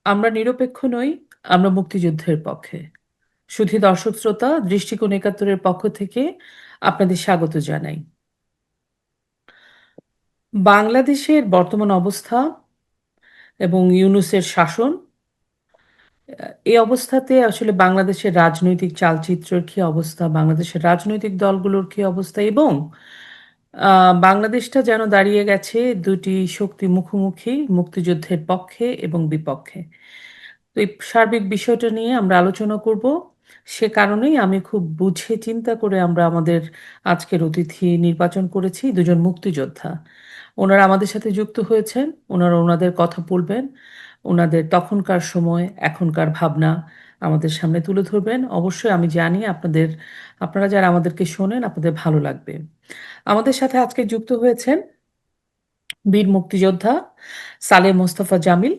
আমরা নিরপেক্ষ নই, আমরা মুক্তিযুদ্ধের পক্ষে। সুধী দর্শক শ্রোতা, দৃষ্টিকোণ ৭১-এর পক্ষ থেকে আপনাদের স্বাগত জানাই। বাংলাদেশের বর্তমান অবস্থা এবং ইউনূসের শাসন, এই অবস্থাতে আসলে বাংলাদেশের রাজনৈতিক চালচিত্রের কি অবস্থা, বাংলাদেশের রাজনৈতিক দলগুলোর কি অবস্থা এবং বাংলাদেশটা যেন দাঁড়িয়ে গেছে দুটি শক্তি মুখোমুখি, মুক্তিযুদ্ধের পক্ষে এবং বিপক্ষে। তো এই সার্বিক বিষয়টা নিয়ে আমরা আলোচনা করব। সে কারণেই আমি খুব বুঝে চিন্তা করে আমরা আমাদের আজকের অতিথি নির্বাচন করেছি, দুজন মুক্তিযোদ্ধা। ওনারা আমাদের সাথে যুক্ত হয়েছেন, ওনারা ওনাদের কথা বলবেন, ওনাদের তখনকার সময়, এখনকার ভাবনা আমাদের সামনে তুলে ধরবেন। অবশ্যই আমি জানি আপনারা যারা আমাদেরকে শোনেন, আপনাদের ভালো লাগবে। আমাদের সাথে আজকে যুক্ত হয়েছেন বীর মুক্তিযোদ্ধা সালেহ মোস্তফা জামিল।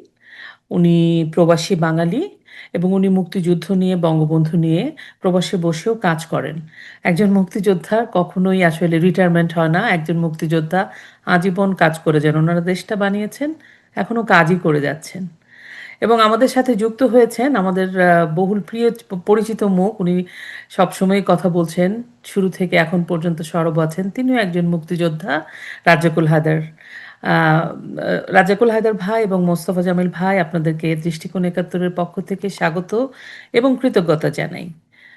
উনি প্রবাসী বাঙালি এবং উনি মুক্তিযুদ্ধ নিয়ে, বঙ্গবন্ধু নিয়ে প্রবাসে বসেও কাজ করেন। একজন মুক্তিযোদ্ধা কখনোই আসলে রিটায়ারমেন্ট হয় না। একজন মুক্তিযোদ্ধা আজীবন কাজ করে যান। ওনারা দেশটা বানিয়েছেন, এখনো কাজই করে যাচ্ছেন। এবং আমাদের সাথে যুক্ত হয়েছেন আমাদের বহুল প্রিয় পরিচিত মুখ। উনি সবসময়ই কথা বলছেন, শুরু থেকে এখন পর্যন্ত সরব আছেন। তিনিও একজন মুক্তিযোদ্ধা, রাজ্জাকুল হায়দার। রাজ্জাকুল হায়দার ভাই এবং মোস্তফা জামিল ভাই, আপনাদেরকে দৃষ্টিকোণ ৭১-এর পক্ষ থেকে স্বাগত এবং কৃতজ্ঞতা জানাই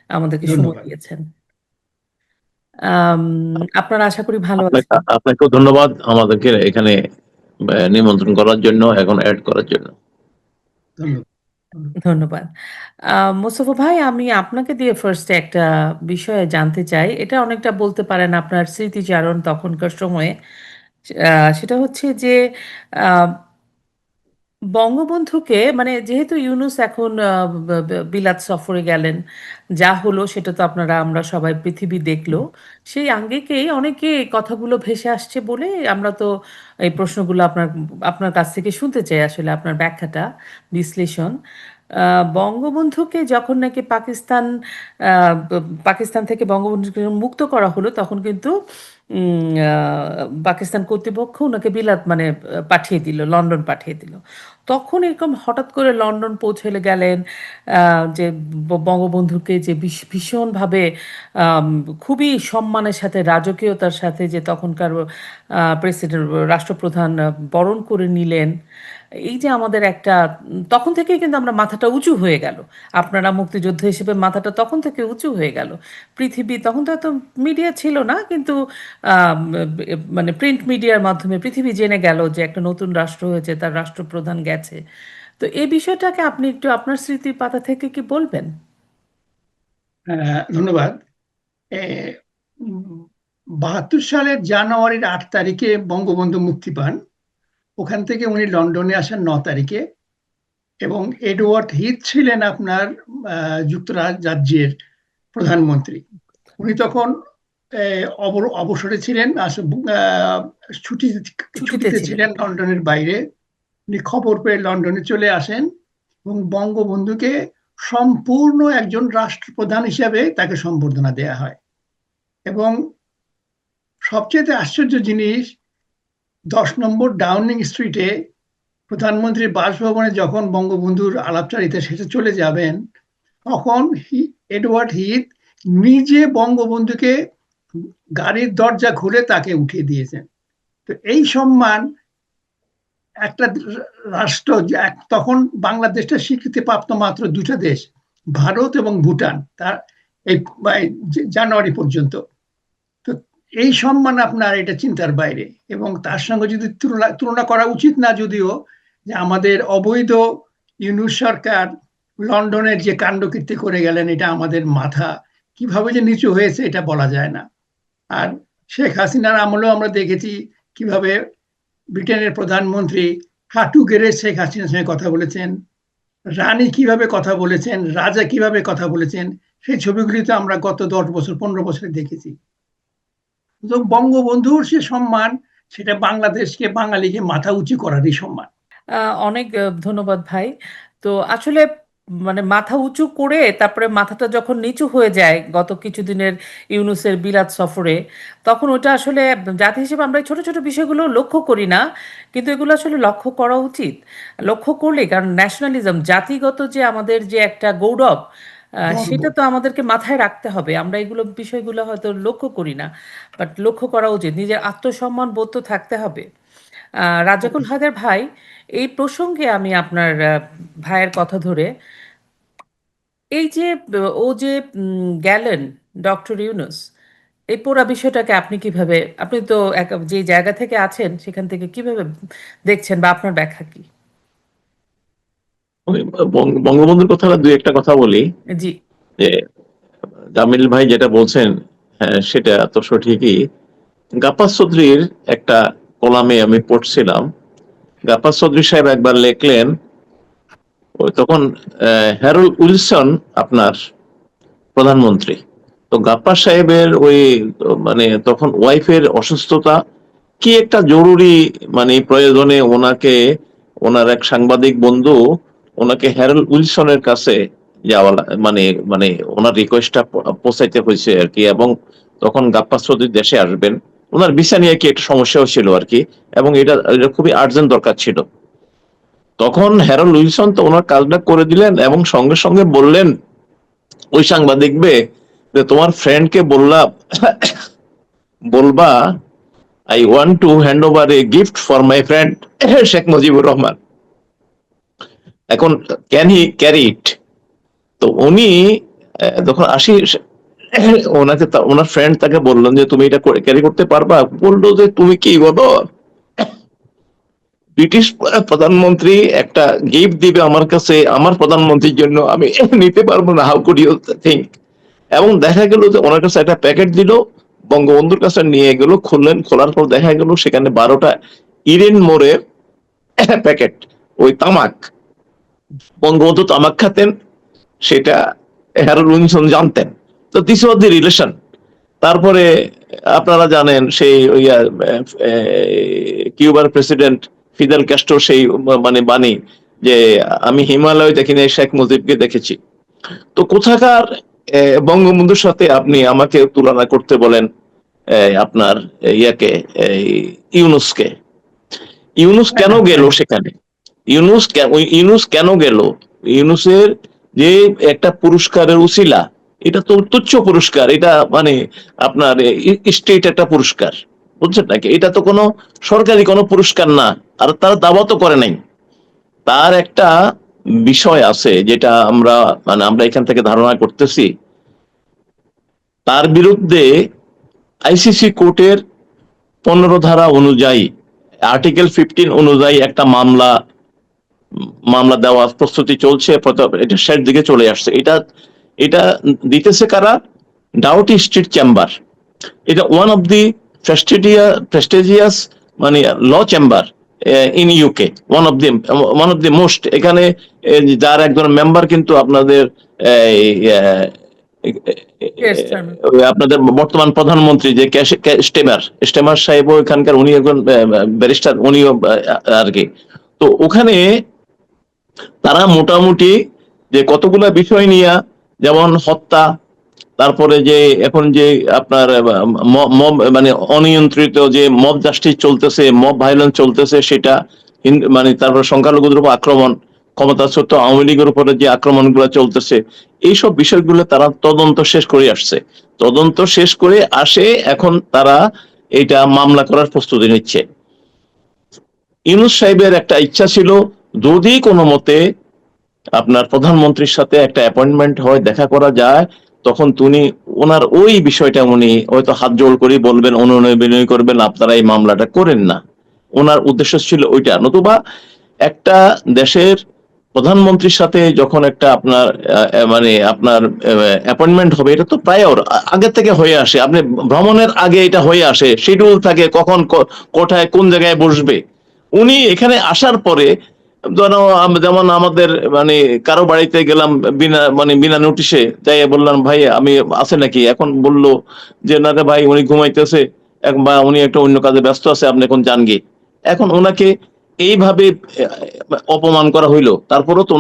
আমাদেরকে সময় ধন্যবাদ। দিয়েছেন। আম, আপনারা আশা করি ভালো আপনাকে আছেন। আপনাকেও ধন্যবাদ আমাদেরকে এখানে নিমন্ত্রণ করার জন্য, এখন অ্যাড করার জন্য। ধন্যবাদ। ধন্যবাদ। মোস্তফা ভাই, আমি আপনাকে দিয়ে ফার্স্টে একটা বিষয়ে জানতে চাই। এটা অনেকটা বলতে পারেন আপনার স্মৃতিচারণ তখনকার সময়ে। সেটা হচ্ছে যে আ বঙ্গবন্ধুকে মানে যেহেতু ইউনূস এখন বিলাত সফরে গেলেন, যা হলো সেটা তো আমরা সবাই পৃথিবী দেখলো। সেই আঙ্গিকেই অনেকে এই কথাগুলো ভেসে আসছে বলে আমরা তো এই প্রশ্নগুলো আপনার কাছ থেকে শুনতে চাই, আসলে আপনার ব্যাখ্যাটা, বিশ্লেষণ। বঙ্গবন্ধুকে যখন নাকি পাকিস্তান থেকে বঙ্গবন্ধুকে মুক্ত করা হলো, তখন কিন্তু পাকিস্তান কর্তৃপক্ষ ওনাকে বিলাত মানে পাঠিয়ে দিল, লন্ডন পাঠিয়ে দিল। তখন এরকম হঠাৎ করে লন্ডন পৌঁছে গেলেন, যে বঙ্গবন্ধুকে যে ভীষণভাবে আম, খুবই সম্মানের সাথে, রাজকীয়তার সাথে যে তখনকার প্রেসিডেন্ট, রাষ্ট্রপ্রধান বরণ করে নিলেন। এই যে আমাদের একটা তখন থেকেই কিন্তু আমরা মাথাটা উঁচু হয়ে গেল। আপনারা মুক্তিযুদ্ধ হিসেবে মাথাটা তখন থেকে উঁচু হয়ে গেল। পৃথিবী তখন তো এত মিডিয়া ছিল না, কিন্তু আম, মানে প্রিন্ট মিডিয়ার মাধ্যমে পৃথিবী জেনে গেল যে একটা নতুন রাষ্ট্র হয়েছে, তার রাষ্ট্রপ্রধান গেছে। তো এই বিষয়টাকে আপনি একটু আপনার স্মৃতির পাতা থেকে কি বলবেন? ধন্যবাদ। ৭২ সালের জানুয়ারির ৮ তারিখে বঙ্গবন্ধু মুক্তি পান। ওখান থেকে উনি লন্ডনে আসেন ৯ তারিখে, এবং এডওয়ার্ড হিথ ছিলেন আপনার যুক্তরাজ্যের প্রধানমন্ত্রী। উনি তখন অবসরে ছিলেন, ছুটিতে ছুটিতে ছিলেন। ছিলেন লন্ডনের বাইরে। উনি খবর পেয়ে লন্ডনে চলে আসেন এবং বঙ্গবন্ধুকে সম্পূর্ণ একজন রাষ্ট্রপ্রধান হিসাবে তাকে সম্বর্ধনা দেয়া হয়। এবং সবচেয়ে আশ্চর্য জিনিস, ১০ নম্বর ডাউনিং স্ট্রিটে প্রধানমন্ত্রীর বাসভবনে যখন বঙ্গবন্ধুর আলাপচারিতা শেষে চলে যাবেন, তখন এডওয়ার্ড হিথ নিজে বঙ্গবন্ধুকে গাড়ির দরজা খুলে তাকে উঠিয়ে দিয়েছেন। তো এই সম্মান একটা রাষ্ট্র, তখন বাংলাদেশটা স্বীকৃতিপ্রাপ্ত মাত্র দুটো দেশ, ভারত এবং ভুটান, তার এই জানুয়ারি পর্যন্ত। তো এই সম্মান আপনার এটা চিন্তার বাইরে। এবং তার সঙ্গে যদি তুলনা করা উচিত না, যদিও, যে আমাদের অবৈধ ইউনূস সরকার লন্ডনের যে কাণ্ডকীর্তি করে গেলেন, এটা আমাদের মাথা কিভাবে যে নিচু হয়েছে এটা বলা যায় না। আর শেখ হাসিনার আমলেও আমরা দেখেছি কিভাবে ব্রিটেনের প্রধানমন্ত্রী হাঁটু গেড়ে শেখ হাসিনার সঙ্গে কথা বলেছেন, রানী কিভাবে কথা বলেছেন, রাজা কিভাবে কথা বলেছেন। সেই ছবিগুলি তো আমরা গত ১০ বছর ১৫ বছরে দেখেছি। তো বঙ্গবন্ধুর সে সম্মান, সেটা বাংলাদেশকে, বাঙালিকে মাথা উঁচু করারই সম্মান। অনেক ধন্যবাদ ভাই। তো আসলে মানে মাথা উঁচু করে তারপরে মাথাটা যখন নিচু হয়ে যায় গত কিছুদিনের ইউনূসের বিলাত সফরে, তখন ওটা আসলে জাতি হিসেবে আমরা এই ছোট ছোট বিষয়গুলো লক্ষ্য করি না, কিন্তু এগুলো আসলে লক্ষ্য করা উচিত। লক্ষ্য করলে, কারণ ন্যাশনালিজম, জাতিগত যে আমাদের যে একটা গৌরব, গর্ব। সেটা তো আমাদেরকে মাথায় রাখতে হবে। আমরা এগুলো বিষয়গুলো হয়তো লক্ষ্য করি না, বাট লক্ষ্য করা উচিত। নিজের আত্মসম্মান বোধ তো থাকতে হবে। রাজাকুল হায়দার ভাই, এই প্রসঙ্গে আমি আপনার ভাইয়ের কথা ধরে, এই যে ও যে গেলেন, ডক্টর ইউনূস, এই পুরো বিষয়টাকে আপনি কিভাবে, আপনি তো যে জায়গা থেকে আছেন সেখান থেকে কিভাবে দেখছেন, বা আপনার ব্যাখ্যা কি? আমি বঙ্গবন্ধুর কথা দুই একটা কথা বলি। জি। যে জামিল ভাই যেটা বলছেন, হ্যাঁ সেটা তো সঠিকই। গাপ্পাস চৌধুরীর একটা কলামে আমি পড়ছিলাম। গাপ্পাস চৌধুরী সাহেব একবার লেখলেন, ওই তখন হ্যারল্ড উইলসন আপনার প্রধানমন্ত্রী। তো গাপ্পাস সাহেবের ওই মানে তখন ওয়াইফের অসুস্থতা, কি একটা জরুরি মানে প্রয়োজনে ওনাকে, ওনার এক সাংবাদিক বন্ধু ওনাকে হ্যারল্ড উইলসনের কাছে যাওয়া মানে মানে ওনার রিকোয়েস্টটা পৌঁছাইতে হয়েছে আর কি। এবং তখন গাপ্পাস চৌধুরী দেশে আসবেন, ওনার ভিসা নিয়ে কি একটা সমস্যাও ছিল আর কি, এবং এটা খুবই আর্জেন্ট দরকার ছিল। তখন হ্যারল্ড উইলসন তো ওনার কাজটা করে দিলেন এবং সঙ্গে সঙ্গে বললেন ওই সাংবাদিকবে যে তোমার ফ্রেন্ডকে বলবা I want to hand over a gift for my friend Sheikh Mujibur Rahman. এখন ক্যান হি ক্যারি ইট? তো উনি যখন আসি, ওনার ফ্রেন্ড তাকে বললেন যে তুমি এটা ক্যারি করতে পারবা? বললো যে তুমি কি বলো, ব্রিটিশ প্রধানমন্ত্রী একটা গিফট দিবে আমার কাছে আমার প্রধানমন্ত্রীর জন্য, আমি নিতে পারবো না, হাউ কুড ইউ থিঙ্ক? এবং দেখা গেল যে ওনার কাছে একটা প্যাকেট দিল, বঙ্গবন্ধুর কাছে নিয়ে গেল, খুললেন, খোলার পর দেখা গেল সেখানে 12টা ইরেন মোড়ের প্যাকেট, ওই তামাক। বঙ্গবন্ধু তামাক খাতেন, সেটা হ্যারল্ড উইলসন জানতেন। তো দিস ওয়াজ দি রিলেশন। তারপরে আপনারা জানেন সেই কিউবার প্রেসিডেন্ট ফিদেল ক্যাস্ট্রো সেই মানে বাণী যে আমি হিমালয় দেখিনি, শেখ মুজিবকে দেখেছি। তো কোথাকার বঙ্গবন্ধুর সাথে আপনি আমাকে তুলনা করতে বলেন আপনার ইয়াকে, ইউনুসকে? ইউনুস কেন গেল সেখানে? ইউনুস কেন গেল? ইউনুসের যে একটা পুরস্কারের উছিলা, এটা তো তুচ্ছ পুরস্কার। এটা মানে আপনার স্টেট একটা পুরস্কার, বুঝছেন নাকি? এটা তো কোনো সরকারি কোনো পুরস্কার না, আর তার দাবা তো করে নাই। তার একটা বিষয় আছে যেটা আমরা মানে আমরা এখান থেকে ধারণা করতেছি, তার বিরুদ্ধে আইসিসি কোর্টের 15 ধারা অনুযায়ী, আর্টিকেল 15 অনুযায়ী একটা মামলা দেওয়ার প্রস্তুতি চলছে, এটা শেষ দিকে চলে আসছে। এটা এটা দিতেছে কারা? Doughty street chamber. এটা ওয়ান অফ দি প্রেস্টিজিয়াস মানে law chamber in UK, one of the most. এখানে যার একজন মেম্বার কিন্তু আপনাদের Yes, chairman. আপনাদের বর্তমান প্রধানমন্ত্রী যে স্টেমার সাহেব, এখানকার উনি একজন ব্যারিস্টার, উনিও আর কি। তো ওখানে তারা মোটামুটি যে কতগুলা বিষয় নিয়ে, যেমন হত্যা, তারপরে যে এখন যে আপনার মব মানে অনিয়ন্ত্রিত যে মব জাস্টিস চলতেছে, মব ভায়োলেন্স চলতেছে, সেটা মানে তারপর সংখ্যালঘুদের উপর আক্রমণ, ক্ষমতাচ্যুত আওয়ামী লীগের উপরে যে আক্রমণ গুলো চলতেছে, এইসব বিষয়গুলো তারা তদন্ত শেষ করে আসছে। তদন্ত শেষ করে আসে, এখন তারা এটা মামলা করার প্রস্তুতি নিচ্ছে। ইউনূস সাহেবের একটা ইচ্ছা ছিল, যদি কোনো মতে আপনার প্রধানমন্ত্রীর সাথে একটা অ্যাপয়েন্টমেন্ট হয়, দেখা করা যায়, তখন তিনি ওনার ওই বিষয়টা উনি হয়তো হাত জোড় করে বলবেন, অনুনয় বিনয় করবেন, আপনারা এই মামলাটা করেন না। ওনার উদ্দেশ্য ছিল ওইটা। নতুবা একটা দেশের প্রধানমন্ত্রীর সাথে যখন একটা আপনার মানে আপনার অ্যাপয়েন্টমেন্ট হবে, এটা তো প্রায় আগে থেকে হয়ে আসে, আপনি ভ্রমণের আগে এটা হয়ে আসে, শিডিউল থাকে কখন কোথায় কোন জায়গায় বসবে। উনি এখানে আসার পরে যেমন আমাদের মানে কারো বাড়িতে গেলাম বিনা নোটিশে, যাই বললাম ভাই আমি আছে নাকি, এখন বললো যে না রে ভাই উনি ঘুমাইতেছে, বা উনি একটা অন্য কাজে ব্যস্ত আছে, আপনি এখন যান গে। এখন ওনাকে এইভাবে অপমান করা হইলো, তারপরও তো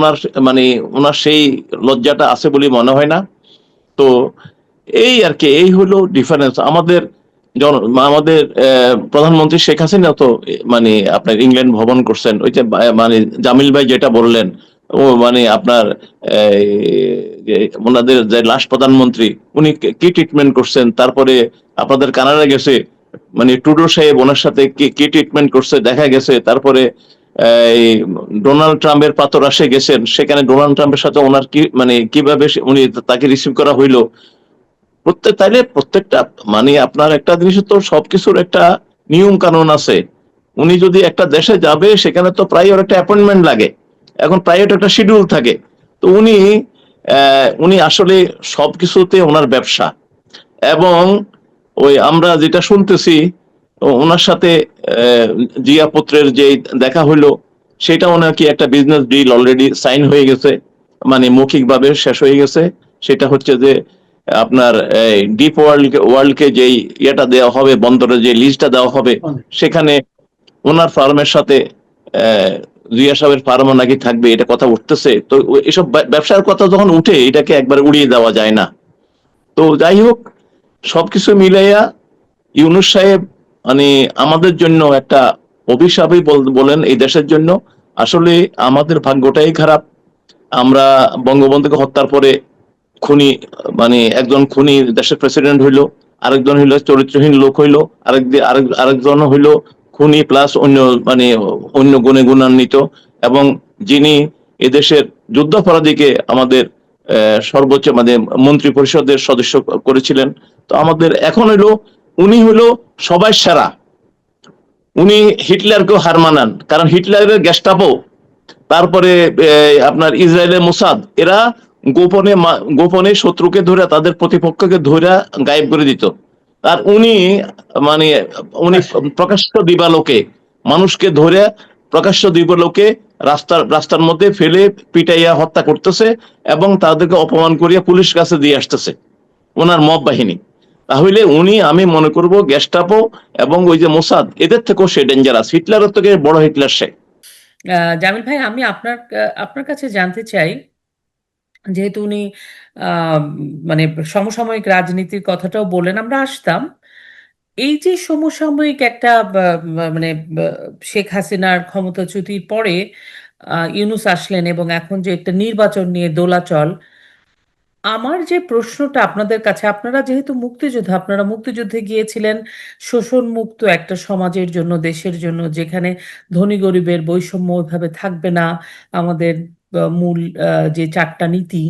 মানে ওনার সেই লজ্জাটা আছে বলে মনে হয় না। তো এই আর কি, এই হলো ডিফারেন্স। আমাদের প্রধানমন্ত্রী শেখ হাসিনা তো মানে আপনার ইংল্যান্ড ভ্রমণ করছেন, ওই যে মানে জামিল ভাই যেটা বললেন, ও মানে আপনার ওনাদের যে লাস্ট প্রধানমন্ত্রী উনি কি ট্রিটমেন্ট করছেন, তারপরে আপনাদের কানাডা গেছে, মানে ট্রুডো সাহেব ওনার সাথে কি ট্রিটমেন্ট করছে দেখা গেছে। তারপরে এই ডোনাল্ড ট্রাম্পের প্রাতরাশে গেছেন, সেখানে ডোনাল্ড ট্রাম্পের সাথে ওনার কি মানে কিভাবে উনি তাকে রিসিভ করা হইলো। তাইলে প্রত্যেকটা মানে আপনার একটা জিনিস তো সবকিছুর একটা নিয়ম কানুন আছে। উনি যদি একটা দেশে যাবে সেখানে তো প্রায় ওর একটা অ্যাপয়েন্টমেন্ট লাগে, এখন প্রাইভেট একটা শিডিউল থাকে। তো উনি আসলে সবকিছুতে ওনার ব্যবসা। এবং ওই আমরা যেটা শুনতেছি ওনার সাথে জিয়া পুত্রের যে দেখা হইলো, সেটাও নাকি একটা বিজনেস ডিল অলরেডি সাইন হয়ে গেছে, মানে মৌখিকভাবে শেষ হয়ে গেছে। সেটা হচ্ছে যে আপনার ডিপ ওয়ার্ল্ডকে যেই ইয়েটা দেওয়া হবে, বন্দরের যে লিজটা দেওয়া হবে, সেখানে ওনার ফার্মের সাথে জিয়া সাহেবের ফার্মও নাকি থাকবে, এটা কথা উঠতেছে। তো এসব ব্যবসার কথা যখন উঠে এটাকে একবার উড়িয়ে দেওয়া যায় না। তো যাই হোক, সবকিছু মিলাইয়া ইউনূস সাহেব মানে আমাদের জন্য একটা অভিশাপই বলেন এই দেশের জন্য। আসলে আমাদের ভাগ্যটাই খারাপ। আমরা বঙ্গবন্ধুকে হত্যার পরে খুনি, মানে একজন খুনি দেশের প্রেসিডেন্ট হইলো, আরেকজন হইলো চরিত্রহীন লোক হইলো, আরেকজন হইলো খুনি প্লাস মানে অন্য গুণে গুণান্বিত। এবং যিনি এদেশের যুদ্ধাপরাধীকে আমাদের সর্বোচ্চ মানে মন্ত্রী পরিষদের সদস্য করেছিলেন। তো আমাদের এখন হইলো উনি হইলো সবাই সেরা। উনি হিটলারকেও হার মানান, কারণ হিটলারের গেস্টাপো, তারপরে আপনার ইসরায়েলের মোসাদ, এরা গোপনে শত্রুকে ধরে তাদের প্রতিপক্ষকে ধরে গায়েব করে দিত। আর মানে উনি প্রকাশ্য দিবালোকে মানুষকে ধরে প্রকাশ্য দিবালোকে রাস্তার মধ্যে ফেলে পিটাইয়া হত্যা করতেছে এবং তাদেরকে অপমান করিয়া পুলিশ কাছে দিয়ে আসতেছে ওনার মব বাহিনী। তাহলে আমি মনে করব গেস্টাপো এবং ওই যে মোসাদ, এদের থেকেও সে ডেঞ্জারাস। হিটলারের থেকে বড় হিটলার সে। জামিল ভাই, আমি আপনার কাছে জানতে চাই, যেহেতু উনি আহ, মানে সমসাময়িক রাজনীতির কথাটাও বললেন, আমরা আসতাম এই যে সমসাময়িক একটা মানে শেখ হাসিনার ক্ষমতাচ্যুতির পরে ইউনূস আসলেন এবং এখন যে একটা নির্বাচন নিয়ে দোলাচল। আমার যে প্রশ্নটা আপনাদের কাছে, আপনারা যেহেতু মুক্তিযোদ্ধা, আপনারা মুক্তিযুদ্ধে গিয়েছিলেন শোষণ মুক্ত একটা সমাজের জন্য, দেশের জন্য, যেখানে ধনী গরিবের বৈষম্য ওইভাবে থাকবে না। আমাদের মূল যে চারটা নীতি,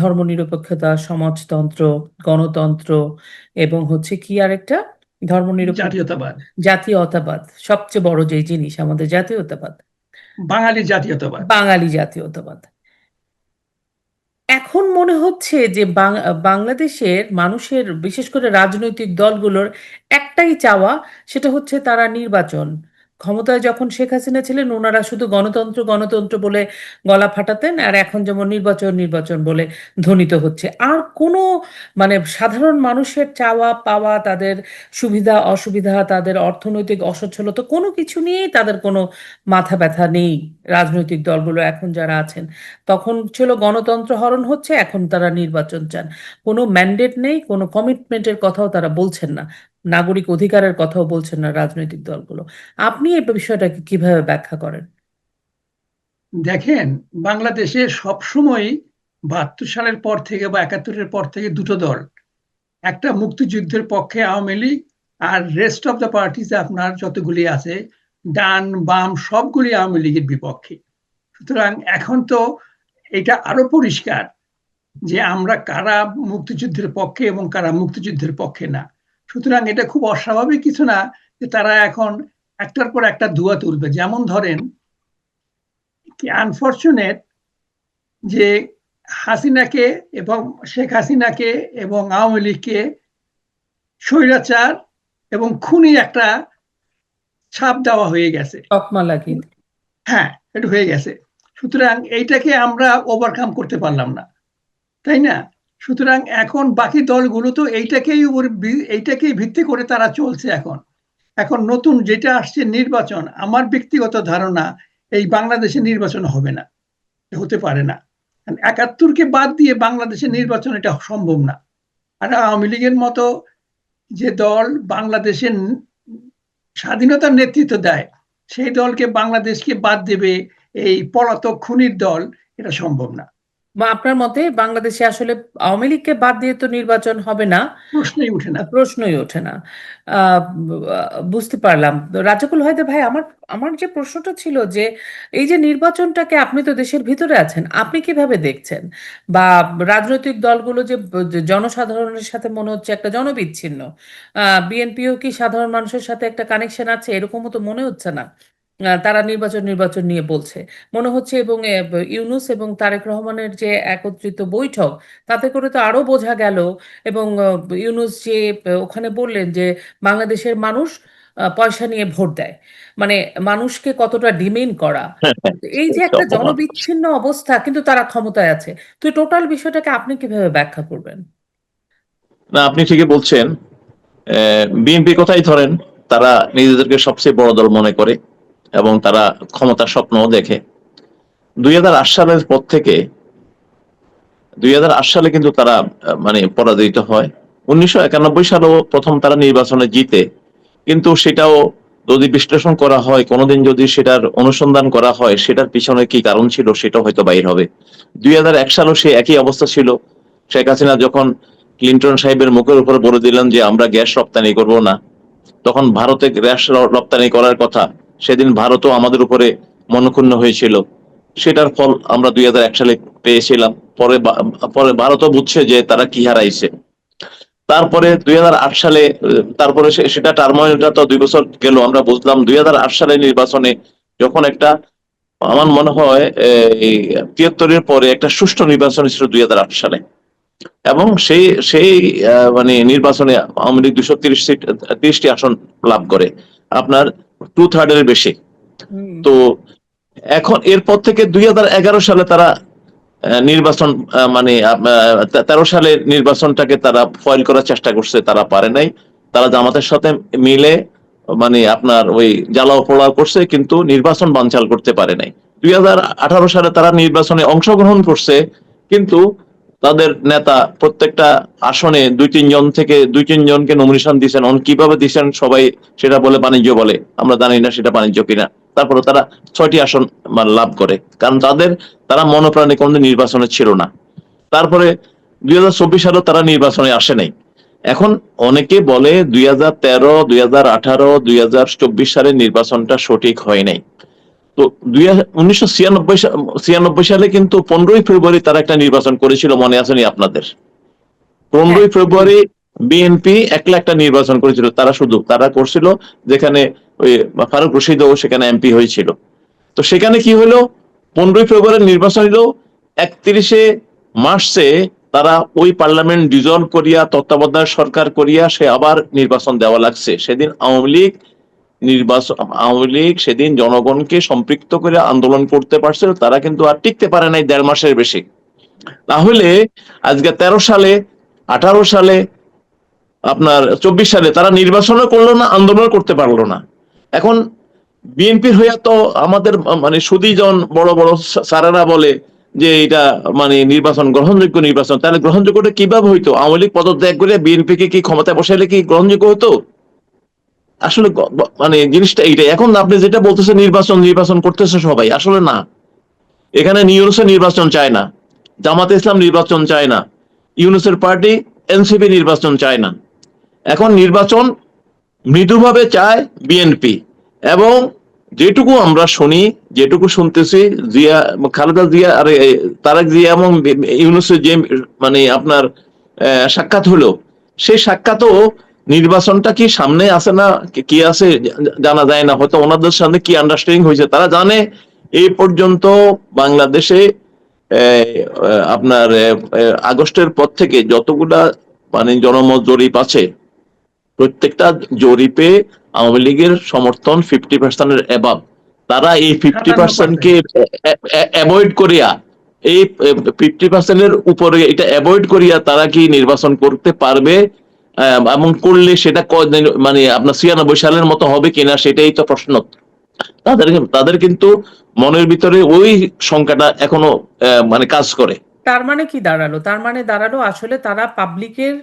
ধর্মনিরপেক্ষতা, সমাজতন্ত্র, গণতন্ত্র, এবং হচ্ছে কি আরেকটা, ধর্মনিরপেক্ষ জাতীয়তাবাদ, জাতীয়তাবাদ, সবচেয়ে বড় যে জিনিস আমাদের জাতীয়তাবাদ, বাঙালি জাতীয়তাবাদ। বাঙালি জাতীয়তাবাদ। এখন মনে হচ্ছে যে বাংলাদেশের মানুষের, বিশেষ করে রাজনৈতিক দলগুলোর একটাই চাওয়া, সেটা হচ্ছে তারা নির্বাচন। ক্ষমতায় যখন শেখ হাসিনা ছিলেন ওনারা শুধু গণতন্ত্র গণতন্ত্র বলে গলা ফাটাতেন, আর এখন যেমন নির্বাচন নির্বাচন বলে ধ্বনিত হচ্ছে। আর কোনো মানে সাধারণ মানুষের চাওয়া পাওয়া, তাদের সুবিধা অসুবিধা, তাদের অর্থনৈতিক অসচ্ছলতা, কোনো কিছু নিয়েই তাদের কোনো মাথা ব্যথা নেই। রাজনৈতিক দলগুলো এখন যারা আছেন, তখন ছিল গণতন্ত্র হরণ হচ্ছে, এখন তারা নির্বাচন চান। কোনো ম্যান্ডেট নেই, কোনো কমিটমেন্টের কথাও তারা বলছেন না, নাগরিক অধিকারের কথাও বলছেন না রাজনৈতিক দলগুলো। আপনি এই বিষয়টাকে কিভাবে ব্যাখ্যা করেন? দেখেন, বাংলাদেশে সবসময় ৭২ সালের পর থেকে বা ৭১-এর পর থেকে দুটো দল, একটা মুক্তিযুদ্ধের পক্ষে আওয়ামী লীগ, আর রেস্ট অফ দ্য পার্টিজ আপনার যতগুলি আছে ডান বাম সবগুলি আওয়ামী লীগের বিপক্ষে। সুতরাং এখন তো এটা আরো পরিষ্কার যে আমরা কারা মুক্তিযুদ্ধের পক্ষে এবং কারা মুক্তিযুদ্ধের পক্ষে না। সুতরাং এটা খুব অস্বাভাবিক কিছু না যে তারা এখন একটার পর একটা দুয়া তুলবে। যেমন ধরেন, কি আনফরচুনেট যে হাসিনাকে এবং শেখ হাসিনাকে এবং আওয়ামী লীগকে স্বৈরাচার এবং খুনি একটা ছাপ দেওয়া হয়ে গেছে। তকমা লাগিয়ে। হ্যাঁ, এটা হয়ে গেছে। সুতরাং এইটাকে আমরা ওভারকাম করতে পারলাম না, তাই না? সুতরাং এখন বাকি দলগুলো তো এইটাকেই ভিত্তি করে তারা চলছে এখন। এখন নতুন যেটা আসছে নির্বাচন, আমার ব্যক্তিগত ধারণা এই বাংলাদেশে নির্বাচন হবে না, হতে পারে না। ৭১কে বাদ দিয়ে বাংলাদেশে নির্বাচন এটা সম্ভব না। আর আওয়ামী লীগের মতো যে দল বাংলাদেশের স্বাধীনতার নেতৃত্ব দেয়, সেই দলকে বাংলাদেশকে বাদ দেবে এই পলাতক খুনির দল, এটা সম্ভব না, বা আপনার মতে বাংলাদেশে আসলে আওয়ামী লীগকে বাদ দিয়ে তো নির্বাচন হবে না, প্রশ্নই উঠে না। প্রশ্নই ওঠে না। বুঝতে পারলাম। রাজাকুল হায়দার ভাই, আমার আমার যে প্রশ্নটা ছিল যে এই যে নির্বাচনটাকে, আপনি তো দেশের ভিতরে আছেন, আপনি কিভাবে দেখছেন? বা রাজনৈতিক দলগুলো যে জনসাধারণের সাথে মনে হচ্ছে একটা জনবিচ্ছিন্ন, বিএনপিও কি সাধারণ মানুষের সাথে একটা কানেকশন আছে? এরকমও তো মনে হচ্ছে না। তারা নির্বাচন নির্বাচন নিয়ে বলছে মনে হচ্ছে। এবং ইউনূস এবং তারেক রহমানের যে একত্রিত বৈঠক, তাতে করে তো আরো বোঝা গেল। এবং ইউনূস যে ওখানে বললেন যে বাংলাদেশের মানুষ পয়সা নিয়ে ভোট দেয়, মানে মানুষকে কতটা ডিমেন্ড করা। হ্যাঁ, হ্যাঁ, এই যে এটা একটা অপমান। জনবিচ্ছিন্ন অবস্থা, কিন্তু তারা ক্ষমতায় আছে। তো টোটাল বিষয়টাকে আপনি কিভাবে ব্যাখ্যা করবেন? না, আপনি ঠিকই বলছেন। বিএনপির কথাই ধরেন, তারা নিজেদেরকে সবচেয়ে বড় দল মনে করে এবং তারা ক্ষমতার স্বপ্নও দেখে। ২০০৮ সালের পর থেকে ২০০৮ সালে কিন্তু তারা মানে পরাজিত হয়। ১৯৯১ সালেও প্রথম তারা নির্বাচনে জিতে, কিন্তু সেটাও যদি বিশ্লেষণ করা হয়, কোনোদিন যদি সেটার অনুসন্ধান করা হয়, সেটার পিছনে কি কারণ ছিল সেটা হয়তো বাইর হবে। ২০০১ সালেও সে একই অবস্থা ছিল। শেখ হাসিনা যখন ক্লিন্টন সাহেবের মুখের উপর বলে দিলেন যে আমরা গ্যাস রপ্তানি করব না, তখন ভারতে গ্যাস রপ্তানি করার কথা, সেদিন ভারতও আমাদের উপরে মনক্ষুণ্ণ হয়েছিল। সেটার ফল আমরা ২০০১ সালে পেয়েছিলাম। পরে ভারতও বুঝছে যে তারা কি হারাইছে। তারপরে ২০০৮ সালে তারপরে সেটা টার্মোইলটা তো ২ বছর গেল, আমরা বুঝলাম ২০০৮ সালে নির্বাচনে যখন একটা, আমার মনে হয় এই ৭৩-এর পরে একটা সুষ্ঠু নির্বাচন ছিল ২০০৮ সালে, এবং সেই সেই মানে নির্বাচনে আওয়ামী লীগ ২৩০টি আসন লাভ করে, আপনার 2/3 বেশি। হুম। তো এখন এরপর থেকে ২০১১ সালে তারা নির্বাচন মানে ১৩ সালের নির্বাচনটাকে তারা ফয়েল করার চেষ্টা করছে, তারা পারে নাই। তারা জামাতের সাথে মিলে মানে আপনার ওই জ্বালাও পোড়াও করছে, কিন্তু নির্বাচন বানচাল করতে পারে নাই। ২০১৮ সালে তারা নির্বাচনে অংশগ্রহণ করছে, কিন্তু তাদের নেতা প্রত্যেকটা আসনে ২-৩ জনকে নমিনেশন দিচ্ছেন। কিভাবে দিচ্ছেন সবাই সেটা বলে বাণিজ্য বলে, আমরা জানি না সেটা বাণিজ্য কিনা। তারপরে তারা ৬টি আসন লাভ করে, কারণ তারা মনোপ্রাণে কোনদিন নির্বাচনে ছিল না। তারপরে ২০২৪ সালেও তারা নির্বাচনে আসে নাই। এখন অনেকে বলে ২০১৩, ২০১৮, ২০২৪ সালের নির্বাচনটা সঠিক হয় নাই। তো ১৯৯৬ সালে কিন্তু ১৫ই ফেব্রুয়ারি তারা একটা নির্বাচন করেছিল, মনে আছে নি আপনাদের? ১৫ই ফেব্রুয়ারি বিএনপি একলা একটা নির্বাচন করেছিল, তারা করছিল, যেখানে ওই ফারুক রশিদও সেখানে এমপি হয়েছিল। তো সেখানে কি হলো, ১৫ই ফেব্রুয়ারি নির্বাচন হলো, ৩১শে মার্চে তারা ওই পার্লামেন্ট ডিজলভ করিয়া তত্ত্বাবধায়ক সরকার করিয়া সে আবার নির্বাচন দেওয়া লাগছে। সেদিন আওয়ামী লীগ সেদিন জনগণকে সম্পৃক্ত করে আন্দোলন করতে পারছিল, তারা কিন্তু আর টিকতে পারে নাই ১.৫ মাসের বেশি। তাহলে আজকে ১৩ সালে, ১৮ সালে, আপনার ২৪ সালে তারা নির্বাচনও করলো না, আন্দোলন করতে পারলো না। এখন বিএনপির হইয়া তো আমাদের মানে সুদীজন বড় বড় স্যারেরা বলে যে এটা মানে নির্বাচন গ্রহণযোগ্য নির্বাচন। তাহলে গ্রহণযোগ্যটা কিভাবে হইতো? আওয়ামী লীগ পদত্যাগ করে বিএনপিকে কি ক্ষমতায় বসাইলে কি গ্রহণযোগ্য হতো? আসলে মানে জিনিসটা এইটাই। এখন আপনি যেটা বলতেছেন নির্বাচন নির্বাচন করতেছে সবাই, আসলে না। এখানে ইউনূসের নির্বাচন চায় না, জামাতে ইসলাম নির্বাচন চায় না, ইউনূসের পার্টি এনসিপি নির্বাচন চায় না। এখন নির্বাচন মৃদুভাবে চায় বিএনপি। এবং যেটুকু আমরা শুনি, যেটুকু শুনতেছি, খালেদা জিয়া আর তারেক জিয়া এবং ইউনূসের যে মানে আপনার সাক্ষাৎ হলো, সেই সাক্ষাৎও নির্বাচনটা কি সামনে আছে না কি আছে জানা যায় না। হয়তো ওনাদের সামনে কি আন্ডারস্ট্যান্ডিং হয়েছে তারা জানে। এই পর্যন্ত বাংলাদেশে আপনার আগস্টের পর থেকে যতগুলা মানে জনমত জরিপ আছে, প্রত্যেকটা জরিপে আওয়ামী লীগের সমর্থন 50% অ্যাবাভ। তারা এই 50%কে অ্যাভয়েড করিয়া, এই 50%-এর উপরে এটা অ্যাভয়েড করিয়া তারা কি নির্বাচন করতে পারবে এবং করলে সেটা কদিন মানে আপনার 96 সালের মতো হবে কিনা সেটাই তো প্রশ্ন। তাদের কিন্তু মনের ভিতরে ওই সংখ্যাটা এখনো মানে কাজ করে। তার মানে কি দাঁড়ালো? তার মানে দাঁড়ালো আসলে তারা পাবলিকের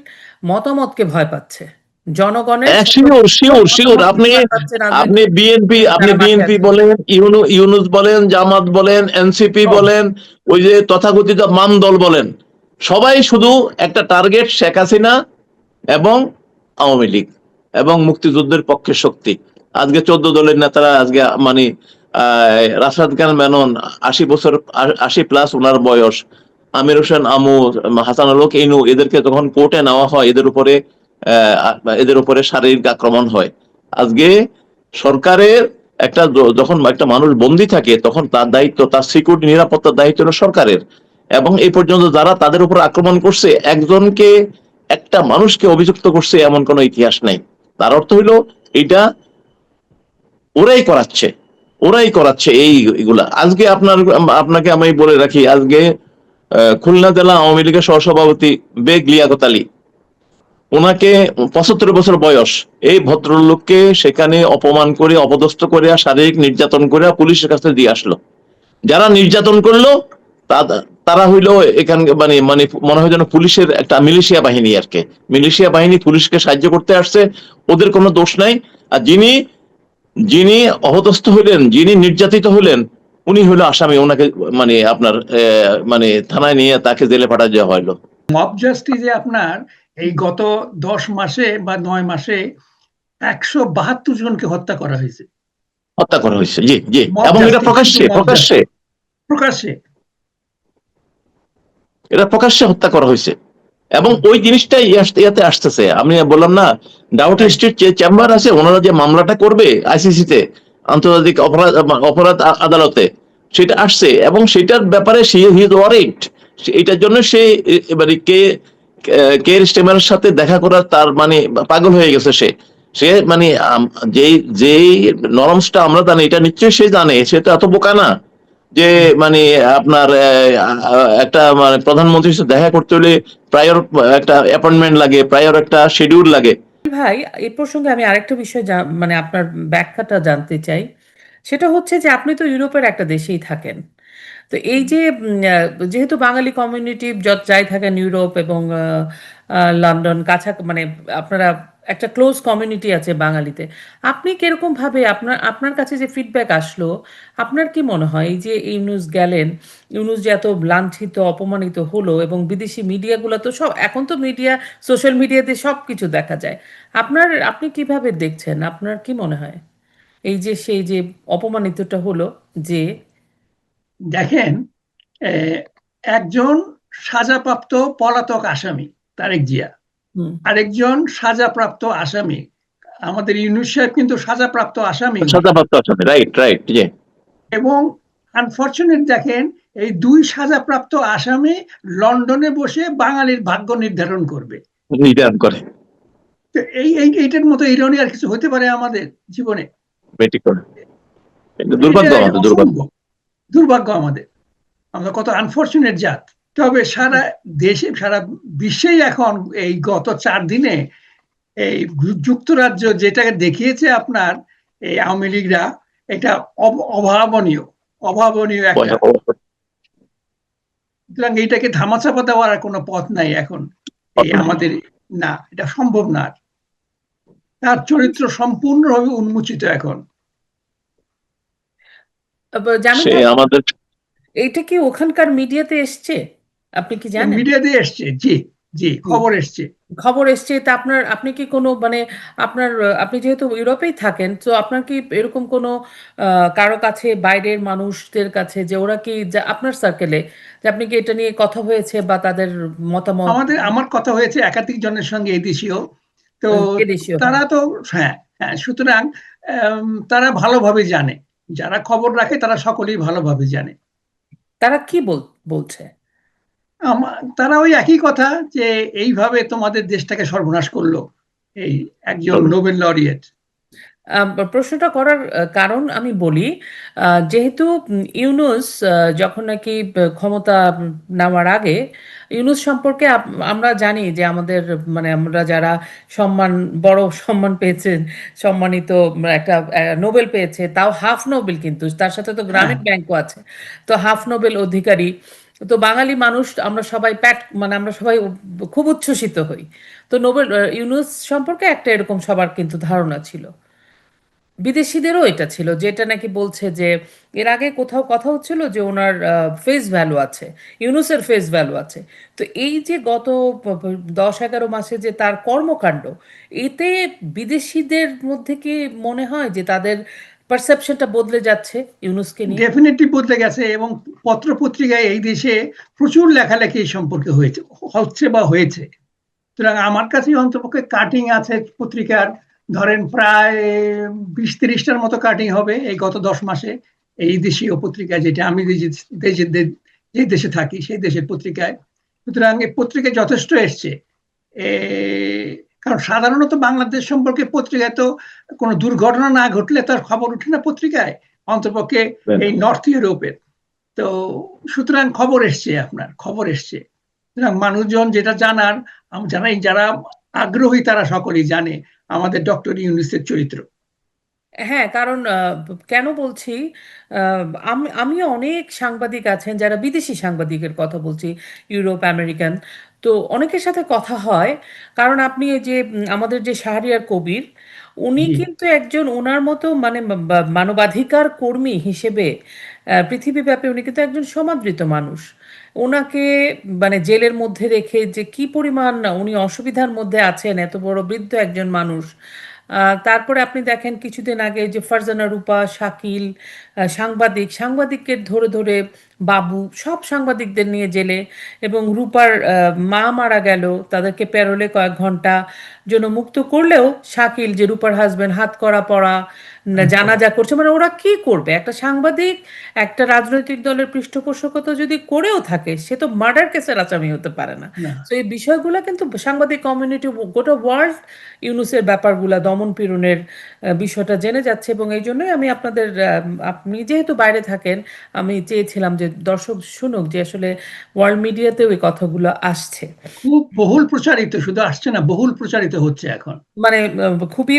মতামতকে ভয় পাচ্ছে, জনগণের শিওর শিওর শিওর। মতামতকে আপনি ভয় পাচ্ছে আপনি রাজনৈতিক বিএনপি আপনি যারা মাঠে বিএনপি আছে। বলেন, ইউনূস বলেন, জামাত বলেন, এনসিপি সব বলেন, ওই যে তথাকথিত বাম দল বলেন, সবাই শুধু একটা টার্গেট শেখ হাসিনা এবং আওয়ামী লীগ এবং মুক্তিযুদ্ধের পক্ষের শক্তি। আজকে 14 দলের নেতারা আজকে মানে রাশাদ খান মেনন 80 বছর, 80+ ওনার বয়স, আমির হোসেন আমু, হাসান আল হক ইনু, এদেরকে যখন কোর্টে নেওয়া হয় এদের উপরে শারীরিক আক্রমণ হয়। আজকে সরকারের যখন একটা মানুষ বন্দী থাকে তখন তার দায়িত্ব, তার সিকিউরিটি নিরাপত্তার দায়িত্ব হলো সরকারের। এবং এই পর্যন্ত যারা তাদের উপর আক্রমণ করছে, একটা মানুষকে অভিযুক্ত করছে এমন কোন ইতিহাস নাই। তার অর্থ হইলো এটা ওরাই করাচ্ছে, এইগুলা। আজকে আপনাকে আমি বলে রাখি, আজকে খুলনা জেলা আওয়ামী লীগের সহসভাপতি বেগ লিয়াকত আলী, ওনাকে 75 বছর বয়স, এই ভদ্রলোককে সেখানে অপমান করে, অপদস্থ করে, শারীরিক নির্যাতন করে পুলিশের কাছে দিয়ে আসলো। যারা নির্যাতন করলো তারা হইলো এখান মানে মানে মনে হয় যেন পুলিশের একটা মিলিশিয়া বাহিনী আর কি। মিলিশিয়া বাহিনী পুলিশকে সাহায্য করতে আসছে, ওদের কোনো দোষ নাই। আর যিনি অপদস্থ হইলেন, যিনি নির্যাতিত হলেন, উনি হলো আসামি। ওনাকে মানে আপনার মানে থানায় নিয়ে তাকে জেলে পাঠা দেওয়া হলো। মব জাস্টিসে আপনার এই গত 10 মাসে বা 9 মাসে 172 জনকে হত্যা করা হয়েছে। হত্যা করা হয়েছে, জি জি, মব এবং এটা জাস্টিস, প্রকাশ্যে শুধু মব প্রকাশ্যে জাস্টিস, প্রকাশ্যে। এটা প্রকাশ্যে হত্যা করা হয়েছে। এবং ওই জিনিসটাই ইয়াতে আসতেছে। আমি বললাম না, ডাউটি Right. স্ট্রিট যে চেম্বার আছে, ওনারা যে মামলাটা করবে আইসিসি তে, আন্তর্জাতিক অপরাধ আদালতে, সেটা আসছে এবং সেটার ব্যাপারে এটার জন্য সে এবারে কে স্টেমারের সাথে দেখা করার তার মানে পাগল হয়ে গেছে। সে মানে যেই নরমসটা আমরা জানি, এটা নিশ্চয়ই সে জানে। সে তো এত বোকা না যে মানে আপনার একটা মানে প্রধানমন্ত্রীর সাথে দেখা করতে হলে প্রায়র একটা অ্যাপয়েন্টমেন্ট লাগে, প্রায়র একটা শিডিউল লাগে। ভাই, এই প্রসঙ্গে আমি আরেকটা বিষয় মানে আপনার ব্যাখ্যাটা জানতে চাই। সেটা হচ্ছে যে আপনি তো ইউরোপের একটা দেশেই থাকেন। তো এই যে যেহেতু বাঙালি কমিউনিটি যাই থাকেন ইউরোপ এবং লন্ডন মানে আপনারা একটা ক্লোজ কমিউনিটি আছে বাঙালিতে। আপনি কিরকম ভাবে আপনার আপনার কাছে যে ফিডব্যাক আসলো, আপনার কি মনে হয় এই যে ইউনূস গেলেন, ইউনূস যে এত লাঞ্ছিত অপমানিত হলো, এবং বিদেশি মিডিয়াগুলো তো সব এখন তো সোশ্যাল মিডিয়াতে সব কিছু দেখা যায়, আপনি কিভাবে দেখছেন? আপনার কি মনে হয় এই যে সেই যে অপমানিতটা হলো যে? দেখেন, একজন সাজাপ্রাপ্ত পলাতক আসামি তারেক জিয়া, হুম। আরেকজন সাজাপ্রাপ্ত আসামি আমাদের ইউনূস সাহেব, কিন্তু সাজাপ্রাপ্ত আসামি উনি। সাজাপ্রাপ্ত আসামি, রাইট রাইট, জি। এবং আনফরচুনেট দেখেন, এই দুই সাজাপ্রাপ্ত আসামি লন্ডনে বসে বাঙালির ভাগ্য নির্ধারণ করবে। নির্ধারণ করে। তো এইটার মতো ইরনি আর কিছু হতে পারে আমাদের জীবনে? বেটি করে। দুর্ভাগ্য, এটা আমাদের দুর্ভাগ্য। অসম্ভব, দুর্ভাগ্য আমাদের। আমরা কত আনফরচুনেট জাত। তবে সারা দেশে, সারা বিশ্বেই এখন এই গত 4 দিনে এই যুক্তরাজ্য যেটাকে দেখিয়েছে আপনার এই আওয়ামী লীগরা, এটা অভাবনীয়, অভাবনীয় একটা। সুতরাং এইটাকে ধামাচাপা দেওয়ার আর কোনো পথ নাই এখন এই আমাদের। না, এটা সম্ভব না। তার চরিত্র সম্পূর্ণভাবে উন্মোচিত এখন। জামিল সে ভাই, আমাদের এইটা কি ওখানকার মিডিয়াতে এসছে? আপনি কি জানেন? মিডিয়া দিয়ে এসছে, জি জি, খবর এসছে। খবর এসছে তা আপনি কি কোনো মানে আপনি যেহেতু ইউরোপেই থাকেন, তো আপনার কি এরকম কোনো কারো কাছে, বাইরের মানুষদের কাছে, যে ওরা কি আপনার সার্কেলে, যে আপনি কি এটা নিয়ে কথা হয়েছে বা তাদের মতামত? আমার কথা হয়েছে একাধিক জনের সঙ্গে এই দেশীয়। তো এদেশীয়, হ্যাঁ। তারা তো, হ্যাঁ হ্যাঁ, সুতরাং তারা ভালোভাবে জানে, যারা খবর রাখে তারা সকলেই ভালোভাবে জানে। তারা কি বলছে? তারা ওই একই কথা, যে এইভাবে তোমাদের দেশটাকে সর্বনাশ করলো এই একজন নোবেল লরিয়েট। প্রশ্নটা করার কারণ আমি বলি, যেহেতু ইউনূস যখন নাকি ক্ষমতা নেওয়ার আগে ইউনূস সম্পর্কে আমরা জানি যে আমাদের মানে আমরা যারা সম্মান বড় সম্মান পেয়েছেন, সম্মানিত একটা নোবেল পেয়েছে, তাও হাফ নোবেল, কিন্তু তার সাথে তো হ্যাঁ, গ্রামীণ ব্যাংকও আছে, তো হাফ নোবেল অধিকারী। তো বাঙালি মানুষ আমরা সবাই মানে আমরা সবাই খুব উচ্ছ্বসিত হই। তো নোবেল ইউনূস সম্পর্কে একটা এরকম সবার কিন্তু ধারণা ছিল, বিদেশিদেরও এটা ছিল, যেটা নাকি বলছে যে এর আগে কোথাও কথা হচ্ছিল যে ওনার ফেস ভ্যালু আছে, ইউনুসের ফেস ভ্যালু আছে। তো এই যে গত 10-11 মাসে যে তার কর্মকাণ্ড, এতে বিদেশিদের মধ্যে কি মনে হয় যে তাদের পারসেপশনটা বদলে যাচ্ছে ইউনুসকে নিয়ে? ডেফিনেটলি বদলে গেছে। এবং পত্র পত্রিকায় এই দেশে প্রচুর লেখালেখি এই সম্পর্কে হচ্ছে বা হয়েছে। সুতরাং আমার কাছে অন্তপক্ষে কাটিং আছে পত্রিকার, ধরেন প্রায় 20-30টার মতো কাটিং হবে এই গত 10 মাসে, এই দেশীয় পত্রিকায়, যেটা আমি যে দেশে থাকি সেই দেশের পত্রিকায়। সুতরাং এই পত্রিকায় যথেষ্ট এসছে। এ, কারণ সাধারণত বাংলাদেশ সম্পর্কে পত্রিকায় তো কোনো দুর্ঘটনা না ঘটলে তার খবর উঠে না পত্রিকায়, অন্তপক্ষে এই নর্থ ইউরোপের। তো সুতরাং খবর এসছে। সুতরাং মানুষজন যেটা জানার, যারা আগ্রহী তারা সকলেই জানে আমাদের ডক্টর ইউনূসের চরিত্র। হ্যাঁ, কারণ কেন বলছি, আমি অনেক সাংবাদিক আছেন যারা বিদেশি সাংবাদিকের কথা বলছি, ইউরোপ আমেরিকান, তো অনেকের সাথে কথা হয়। কারণ আপনি এই যে আমাদের যে শাহরিয়ার কবির, উনি জি, কিন্তু একজন ওনার মতো মানে মানবাধিকার কর্মী হিসেবে পৃথিবীব্যাপী উনি কিন্তু একজন সমাদৃত মানুষ। ওনাকে মানে জেলের মধ্যে রেখে যে কি পরিমাণ উনি অসুবিধার মধ্যে আছেন, এত বড় বৃদ্ধ একজন মানুষ। তারপরে আপনি দেখেন কিছুদিন আগে যে ফারজানা রূপা, শাকিল, সাংবাদিককে ধরে ধরে বাবু সব সাংবাদিকদের নিয়ে জেলে, এবং রূপার মা মারা গেল, তাদেরকে প্যারোলে কয়েক ঘন্টা জন্য মুক্ত করলেও শাকিল যে রূপার হাজবেন্ড হাত করা পড়া আচ্ছা, জানাজা করছে, মানে ওরা কি করবে? একটা সাংবাদিক একটা রাজনৈতিক দলের পৃষ্ঠপোষকতা যদি করেও থাকে, সে তো মার্ডার কেসের আসামি হতে পারে না। না, তো এই বিষয়গুলো কিন্তু সাংবাদিক কমিউনিটি, গোটা ওয়ার্ল্ড ইউনুসের ব্যাপারগুলা দমন পীড়নের বিষয়টা জেনে যাচ্ছে, এবং এই জন্যই আমি আপনাদের আপনি যেহেতু বাইরে থাকেন, আমি চেয়েছিলাম যে দর্শক শুনুক যে আসলে ওয়ার্ল্ড মিডিয়াতেও এই কথাগুলো আসছে। খুব বহুল প্রচারিত, শুধু আসছে না, বহুল প্রচারিত হচ্ছে এখন। মানে খুবই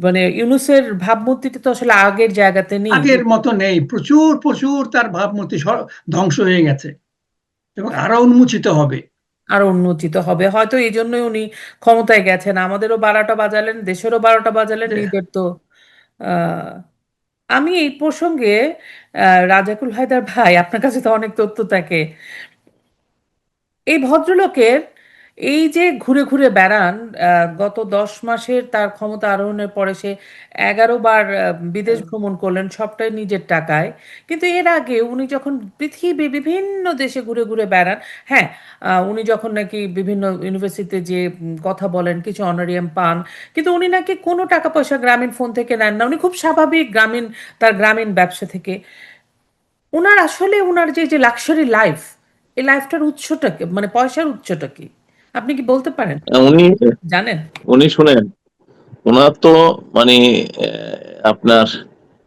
মানে ইউনুসের ভাবমূর্তিটা তো আসলে আগের জায়গাতে নেই, আগের মতো নেই, প্রচুর প্রচুর তার ভাবমূর্তি ধ্বংস হয়ে গেছে এবং আরো উন্মোচিত হবে। আরো উন্নতিত হবে হয়তো, এই জন্যই উনি ক্ষমতায় গেছেন। আমাদেরও 12টা বাজালেন, দেশেরও 12টা বাজালেন, যে নিজের তো আহ, আমি এই প্রসঙ্গে রাজাকুল হায়দার ভাই, আপনার কাছে তো অনেক তথ্য থাকে, এই ভদ্রলোকের এই যে ঘুরে ঘুরে বেড়ান, গত 10 মাসের তার ক্ষমতা আরোহণের পরে সে 11বার বিদেশ ভ্রমণ করলেন, সবটাই নিজের টাকায়। কিন্তু এর আগে উনি যখন পৃথিবী বিভিন্ন দেশে ঘুরে ঘুরে বেড়ান, হ্যাঁ, উনি যখন নাকি বিভিন্ন ইউনিভার্সিটিতে যে কথা বলেন, কিছু অনারিয়াম পান, কিন্তু উনি নাকি কোনো টাকা পয়সা গ্রামীণ ফোন থেকে নেন না, উনি খুব স্বাভাবিক তার গ্রামীণ ব্যবসা থেকে। ওনার আসলে ওনার যে যে লাক্সারি লাইফ, এই লাইফটার উৎসটা কি, মানে পয়সার উৎসটা কি, আপনি কি বলতে পারেন? উনি জানেন? উনি শুনেন, ওনার তো মানে আপনার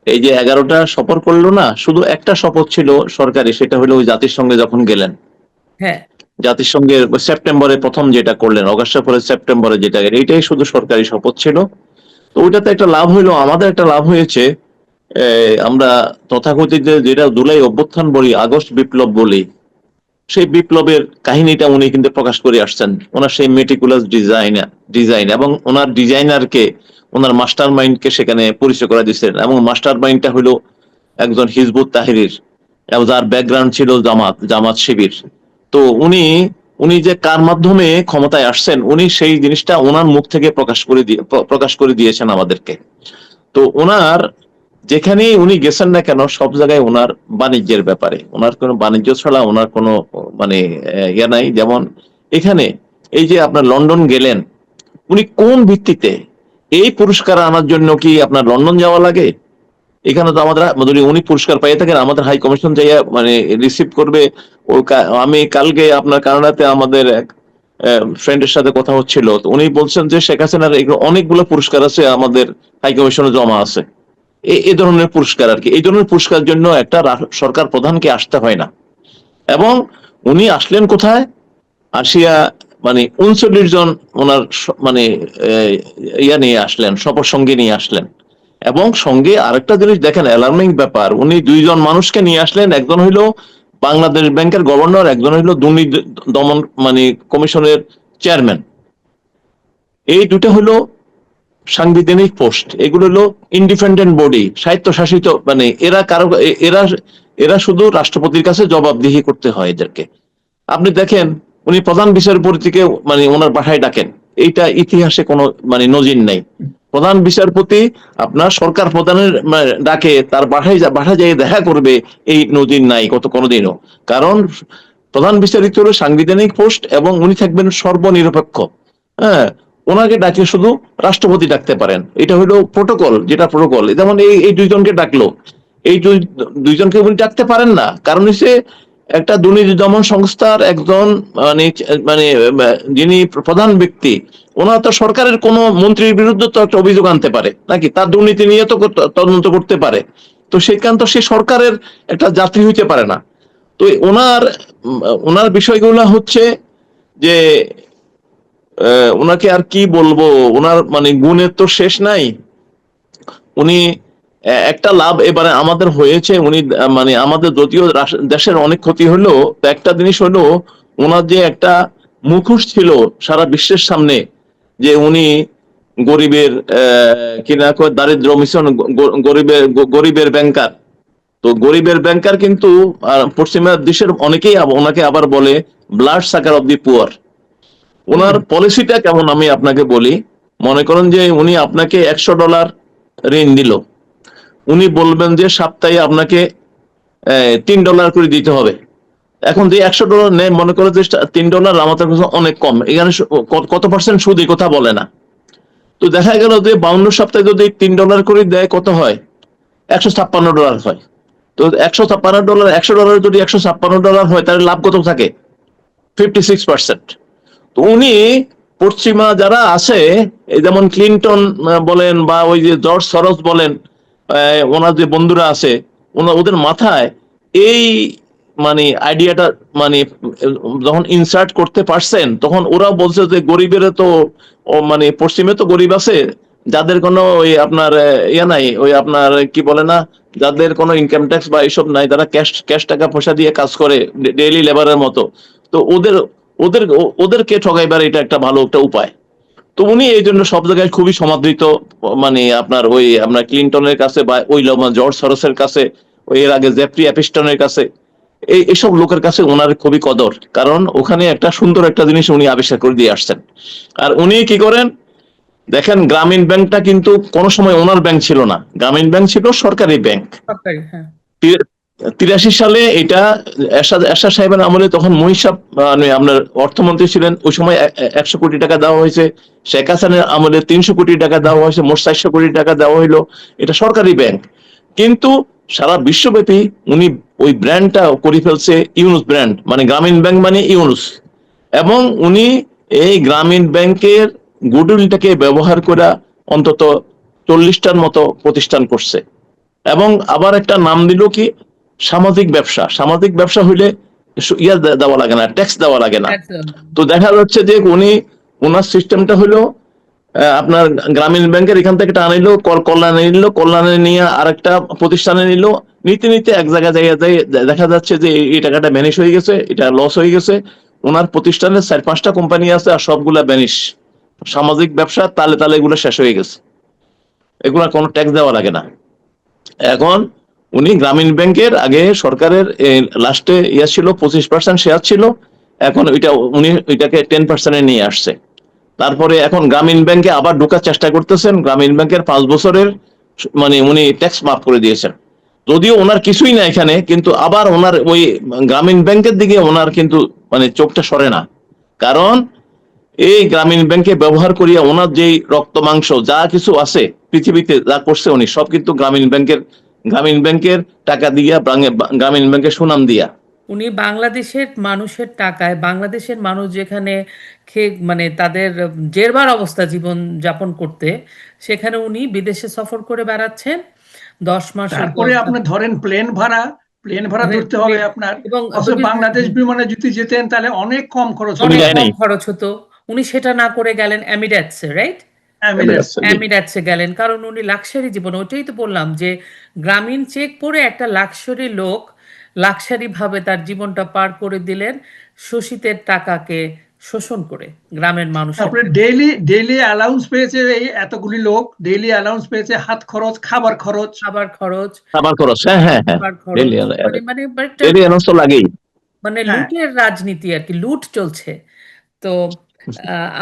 এই যে 11টা সফর করলো না, শুধু একটা শপথ ছিল সরকারি, সেটা হলো ওই জাতিসংঘে যখন গেলেন। হ্যাঁ, জাতিসংঘের সেপ্টেম্বরে প্রথম যেটা করলেন, অগাস্টের পরে সেপ্টেম্বরে যেটা গেলেন, এইটাই শুধু সরকারি শপথ ছিল। তো ওইটাতে একটা লাভ হইলো, আমাদের একটা লাভ হয়েছে। আমরা তথাকথিত যেটা জুলাই অভ্যুত্থান বলি, আগস্ট বিপ্লব বলি, সেই বিপ্লবের কাহিনীটা উনি কিন্তু প্রকাশ করে আসছেন। ওনার সেই মেটিকুলাস ডিজাইন এবং ওনার ডিজাইনারকে, ওনার মাস্টার মাইন্ডকে সেখানে পরিচয় করে দিচ্ছেন। এবং মাস্টার মাইন্ডটা হলো একজন হিজবুত তাহরির, এবং যার ব্যাকগ্রাউন্ড ছিল জামাত শিবির। তো উনি উনি যে কার মাধ্যমে ক্ষমতায় আসছেন, উনি সেই জিনিসটা ওনার মুখ থেকে প্রকাশ করে দিয়েছেন আমাদেরকে। তো ওনার যেখানেই উনি গেছেন না কেন, সব জায়গায় ওনার বাণিজ্যের ব্যাপারে, ওনার কোনো বাণিজ্য ছাড়া ওনার কোনো মানে ইয়ে নাই। যেমন এখানে এই যে আপনার লন্ডন গেলেন, উনি কোন ভিত্তিতে এই পুরস্কার আনার জন্য কি আপনার লন্ডন যাওয়া লাগে? এখানে তো আমাদের যদি উনি পুরস্কার পাইয়ে থাকেন, আমাদের হাই কমিশন যাইয়া মানে রিসিভ করবে। আমি কালকে আপনার কানাডাতে আমাদের এক ফ্রেন্ডের সাথে কথা হচ্ছিল, তো উনি বলছেন যে শেখ হাসিনার এগুলো অনেকগুলো পুরস্কার আছে আমাদের হাই কমিশনে জমা আছে, এই ধরনের পুরস্কার আর কি। এই ধরনের পুরস্কারের জন্য একটা সরকার প্রধানকে আসতে হয় না। এবং উনি আসলেন কোথায়? আসিয়া মানে 39 জন ওনার মানে ইয়া নিয়ে আসলেন, শপথ সঙ্গে নিয়ে আসলেন। এবং সঙ্গে আরেকটা জিনিস দেখেন, অ্যালার্মিং ব্যাপার, উনি 2 জন মানুষকে নিয়ে আসলেন। একজন হইলো বাংলাদেশ ব্যাংকের গভর্নর, একজন হইলো দুর্নীতি দমন মানে কমিশনের চেয়ারম্যান। এই দুটো হলো সাংবিধানিক পোস্ট, এগুলো হলো ইন্ডিপেন্ডেন্ট বডি, স্বায়ত্তশাসিত, মানে এরা কারো এরা এরা শুধু রাষ্ট্রপতির কাছে জবাবদিহি করতে হয় এদেরকে। আপনি দেখেন উনি প্রধান বিচারপতিকে মানে ওনার বাসায় ডাকেন, এইটা ইতিহাসে কোনো মানে নজির নাই। প্রধান বিচারপতি আপনার সরকার প্রধানের ডাকে তার বাসায় যেয়ে দেখা করবে, এই নজির নাই কোনোদিনও। কারণ প্রধান বিচারিত হলো সাংবিধানিক পোস্ট এবং উনি থাকবেন সর্বনিরপেক্ষ। হ্যাঁ, ওনাকে ডাকে শুধু রাষ্ট্রপতি ডাকতে পারেন, এটা হলো প্রোটোকল, যেটা প্রোটোকল। যেমন এই 2 জনকে ডাকলো, এই 2 জনকে উনি ডাকতে পারেন না, কারণ হচ্ছে একটা দুর্নীতি দমন সংস্থার একজন মানে মানে যিনি প্রধান ব্যক্তি, ওনার তো সরকারের কোন মন্ত্রীর বিরুদ্ধে তো একটা অভিযোগ আনতে পারে নাকি, তার দুর্নীতি নিয়ে তো তদন্ত করতে পারে। তো সেখান তো সে সরকারের একটা যাত্রী হইতে পারে না। তো ওনার বিষয়গুলো হচ্ছে যে ওনাকে আর কি বলবো, ওনার মানে গুণের তো শেষ নাই। উনি একটা লাভ এবারে আমাদের হয়েছে, উনি মানে আমাদের যদিও দেশের অনেক ক্ষতি হলো, তো একটা জিনিস হলো ওনার যে একটা মুখোশ ছিল সারা বিশ্বের সামনে, যে উনি গরিবের কিনা দারিদ্র মিশন, গরিবের ব্যাংকার। তো গরিবের ব্যাংকার কিন্তু পশ্চিমা দেশের অনেকেই ওনাকে আবার বলে ব্লাড সাকার অব দি পুয়ার। ওনার পলিসিটা কেমন আমি আপনাকে বলি। মনে করেন যে উনি আপনাকে $100 ঋণ দিল, উনি বলবেন যে সপ্তাহে আপনাকে $3 করে দিতে হবে। এখন যে $100 নেয়, মনে করে যে $3 আমাদের কাছে অনেক কম, এখানে কত পার্সেন্ট সুদ এই কথা বলে না। তো দেখা গেল যে 52 সপ্তাহে যদি $3 করে দেয়, কত হয়? $156 হয়। তো $156, $100 যদি $156 হয়, তাহলে লাভ কত থাকে? 56%। তো উনি পশ্চিমা যারা আছে, এই যেমন ক্লিনটন বলেন বা ওই যে জর্জ সরস বলেন, ওনার যে বন্ধুরা আছে, ওদের মাথায় এই মানে আইডিয়াটা মানে যখন ইনসার্ট করতে পারছেন, তখন ওরা বলছে যে গরিবের তো মানে পশ্চিমে তো গরিব আছে যাদের কোনো ওই আপনার ইয়ে নাই, ওই আপনার কি বলে না, যাদের কোনো ইনকাম ট্যাক্স বা এইসব নাই, তারা ক্যাশ টাকা পয়সা দিয়ে কাজ করে ডেইলি লেবারের মতো। তো ওদেরকে ঠকাইবার এটা একটা ভালো একটা উপায়। তো উনি এই জন্য সব জায়গায় খুবই সমাদৃত, মানে আপনার ওই আপনার ক্লিনটনের কাছে বা ওই জর্জ সরোসের কাছে, ওই এর আগে জেফ্রি অ্যাপিস্টনের কাছে, এইসব লোকের কাছে ওনার খুবই কদর, কারণ ওখানে একটা সুন্দর একটা জিনিস উনি আবিষ্কার করে দিয়ে আসছেন। আর উনি কি করেন দেখেন, গ্রামীণ ব্যাংকটা কিন্তু কোনো সময় ওনার ব্যাংক ছিল না, গ্রামীণ ব্যাংক ছিল সরকারি ব্যাংক। 83 সালে এটা এরশাদ সাহেবের আমলে, তখন মহিষ সাহেব মানে আপনার অর্থমন্ত্রী ছিলেন, ওই সময় 100 কোটি টাকা দেওয়া হয়েছে। শেখ হাসিনার আমলে 300 কোটি টাকা দেওয়া হয়েছে, মোট 400 কোটি টাকা দেওয়া হইলো। এটা সরকারি ব্যাংক, কিন্তু সারা বিশ্বব্যাপী উনি ওই ব্র্যান্ডটা করে ফেলছে ইউনুস ব্র্যান্ড, মানে গ্রামীণ ব্যাংক মানে ইউনুস। এবং উনি এই গ্রামীণ ব্যাংকের গুডউইলটাকে ব্যবহার করে অন্তত 40টার মতো প্রতিষ্ঠান করছে। এবং আবার একটা নাম দিল কি, সামাজিক ব্যবসা। সামাজিক ব্যবসা হইলে ইয়া দেওয়া লাগে না, ট্যাক্স দেওয়া লাগে না। তো দেখা যাচ্ছে যে ওনার সিস্টেমটা হইলো আপনার গ্রামীণ ব্যাংকের এখান থেকে আনিলো, কল্যাণে নিল, কল্যাণে নিয়ে আরেকটা প্রতিষ্ঠানে নিল, নিতে নিতে এক জায়গায় দেখা যাচ্ছে যে এই টাকাটা ভ্যানিশ হয়ে গেছে, এটা লস হয়ে গেছে। ওনার প্রতিষ্ঠানের 4-5টা কোম্পানি আছে, আর সবগুলা ভ্যানিশ। সামাজিক ব্যবসা তালে তালে এগুলো শেষ হয়ে গেছে, এগুলা কোনো ট্যাক্স দেওয়া লাগে না। এখন উনি গ্রামীণ ব্যাংকের আগে সরকারের লাস্টে ইয়া ছিল 25% শেয়ার ছিল, এখন উনি ওইটাকে 10% নিয়ে আসছে। তারপরে এখন গ্রামীণ ব্যাংকে আবার ঢোকার চেষ্টা করতেছেন। গ্রামীণ ব্যাংকের 5 বছরের মানে উনি ট্যাক্স মাফ করে দিয়েছেন, যদিও ওনার কিছুই না এখানে, কিন্তু আবার ওনার ওই গ্রামীণ ব্যাংকের দিকে ওনার কিন্তু মানে চোখটা সরে না। কারণ এই গ্রামীণ ব্যাংকে ব্যবহার করিয়া ওনার যেই রক্ত মাংস যা কিছু আছে পৃথিবীতে যা করছে উনি, সব কিন্তু গ্রামীণ ব্যাংকের টাকা দিয়া, গ্রামীণ ব্যাংকের সুনাম দিয়া। উনি বাংলাদেশের মানুষের টাকায়, বাংলাদেশের মানুষ যেখানে খেয়ে মানে তাদের জেরবার অবস্থা জীবন যাপন করতে, সেখানে উনি বিদেশে সফর করে বেড়াচ্ছেন 10 মাস তারপরে আপনি ধরেন প্লেন ভাড়া মানে ধরতে হবে আপনার। এবং অথচ বাংলাদেশ বিমানে যদি যেতেন তাহলে অনেক কম খরচ উনি অনেক হতো। যায় কম নাই। খরচ হতো। উনি সেটা না করে গেলেন এমিরেটসে, রাইট? এমিরেটস। জি। এমিরেটসে গেলেন কারণ উনি লাক্সারি জীবন, ওইটাই তো বললাম যে গ্রামীণ চেক পরে একটা লাক্সারি লোক লাক্সারি ভাবে তার জীবনটা পার করে দিলেন শোষিতের টাকাকে শোষণ করে, গ্রামের মানুষের তারপরে টাকা। ডেইলি অ্যালাউন্স পেয়েছে, এই এতগুলি লোক ডেইলি অ্যালাউন্স পেয়েছে, হাত খরচ, খাবার খরচ। খাবার খরচ, খাবার খরচ, হ্যাঁ হ্যাঁ হ্যাঁ, খাবার ডেলি খরচ, মানে মানে একটা ডেলি অ্যানাউন্স তো লাগেই। মানে হ্যাঁ, লুটের রাজনীতি আর কি, লুট চলছে। তো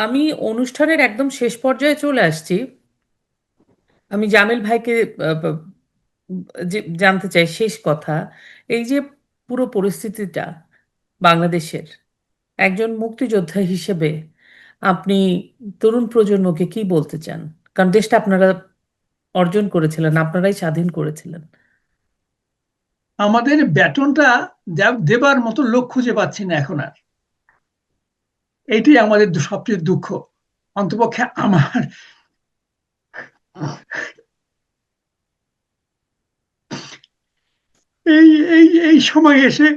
আমি অনুষ্ঠানের একদম শেষ পর্যায়ে চলে আসছি। আমি জামিল ভাইকে যে জানতে চাই শেষ কথা, এই যে পুরো পরিস্থিতিটা বাংলাদেশের, একজন মুক্তিযোদ্ধা হিসেবে আপনি তরুণ প্রজন্মকে কি বলতে চান? কারণ দেশটা আপনারা অর্জন করেছিলেন, আপনারাই স্বাধীন করেছিলেন। আমাদের ব্যাটনটা দেবার মতো লোক খুঁজে পাচ্ছি না এখন আর। এইটাই আমাদের সবচেয়ে দুঃখ। অন্তপক্ষে আমার এই এই এই সময় এসে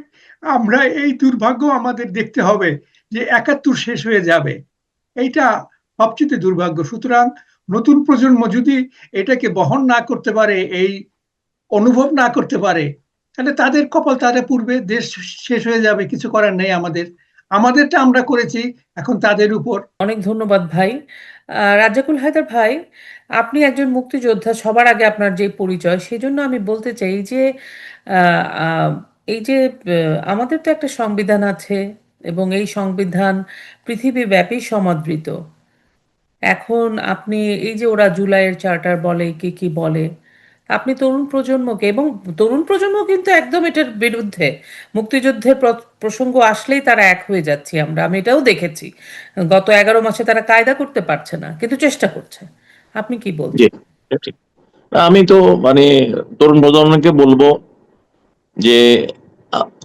আমরা এই দুর্ভাগ্য আমাদের দেখতে হবে যে ৭১ শেষ হয়ে যাবে। এইটা সবচেয়ে দুর্ভাগ্য। সুতরাং নতুন প্রজন্ম যদি এটাকে বহন না করতে পারে, এই অনুভব না করতে পারে, তাহলে তাদের কপাল তারা পূর্বে, দেশ শেষ হয়ে যাবে, কিছু করার নেই আমাদের। আমাদেরটা আমরা করেছি, এখন তাদের উপর। অনেক ধন্যবাদ ভাই। রাজ্জাকুল হায়দার ভাই, আপনি একজন মুক্তিযোদ্ধা, সবার আগে আপনার যে পরিচয়, সেই জন্য আমি বলতে চাই যে আহ, আহ, এই যে আমাদের তো একটা সংবিধান আছে এবং এই সংবিধান পৃথিবীব্যাপী সমাদৃত। এখন আপনি এই যে ওরা জুলাইয়ের চার্টার বলে কি কি বলে, আপনি তরুণ প্রজন্মকে, এবং তরুণ প্রজন্ম কিন্তু একদম এটার বিরুদ্ধে, মুক্তিযুদ্ধের প্রসঙ্গ আসলেই তারা এক হয়ে যাচ্ছে, আমি এটাও দেখেছি। গত 11 মাসে তারা কায়দা করতে পারছে না, কিন্তু চেষ্টা করছে। আপনি কি জি, বলছেন? ঠিক। আমি তো মানে তরুণ প্রজন্মকে বলবো যে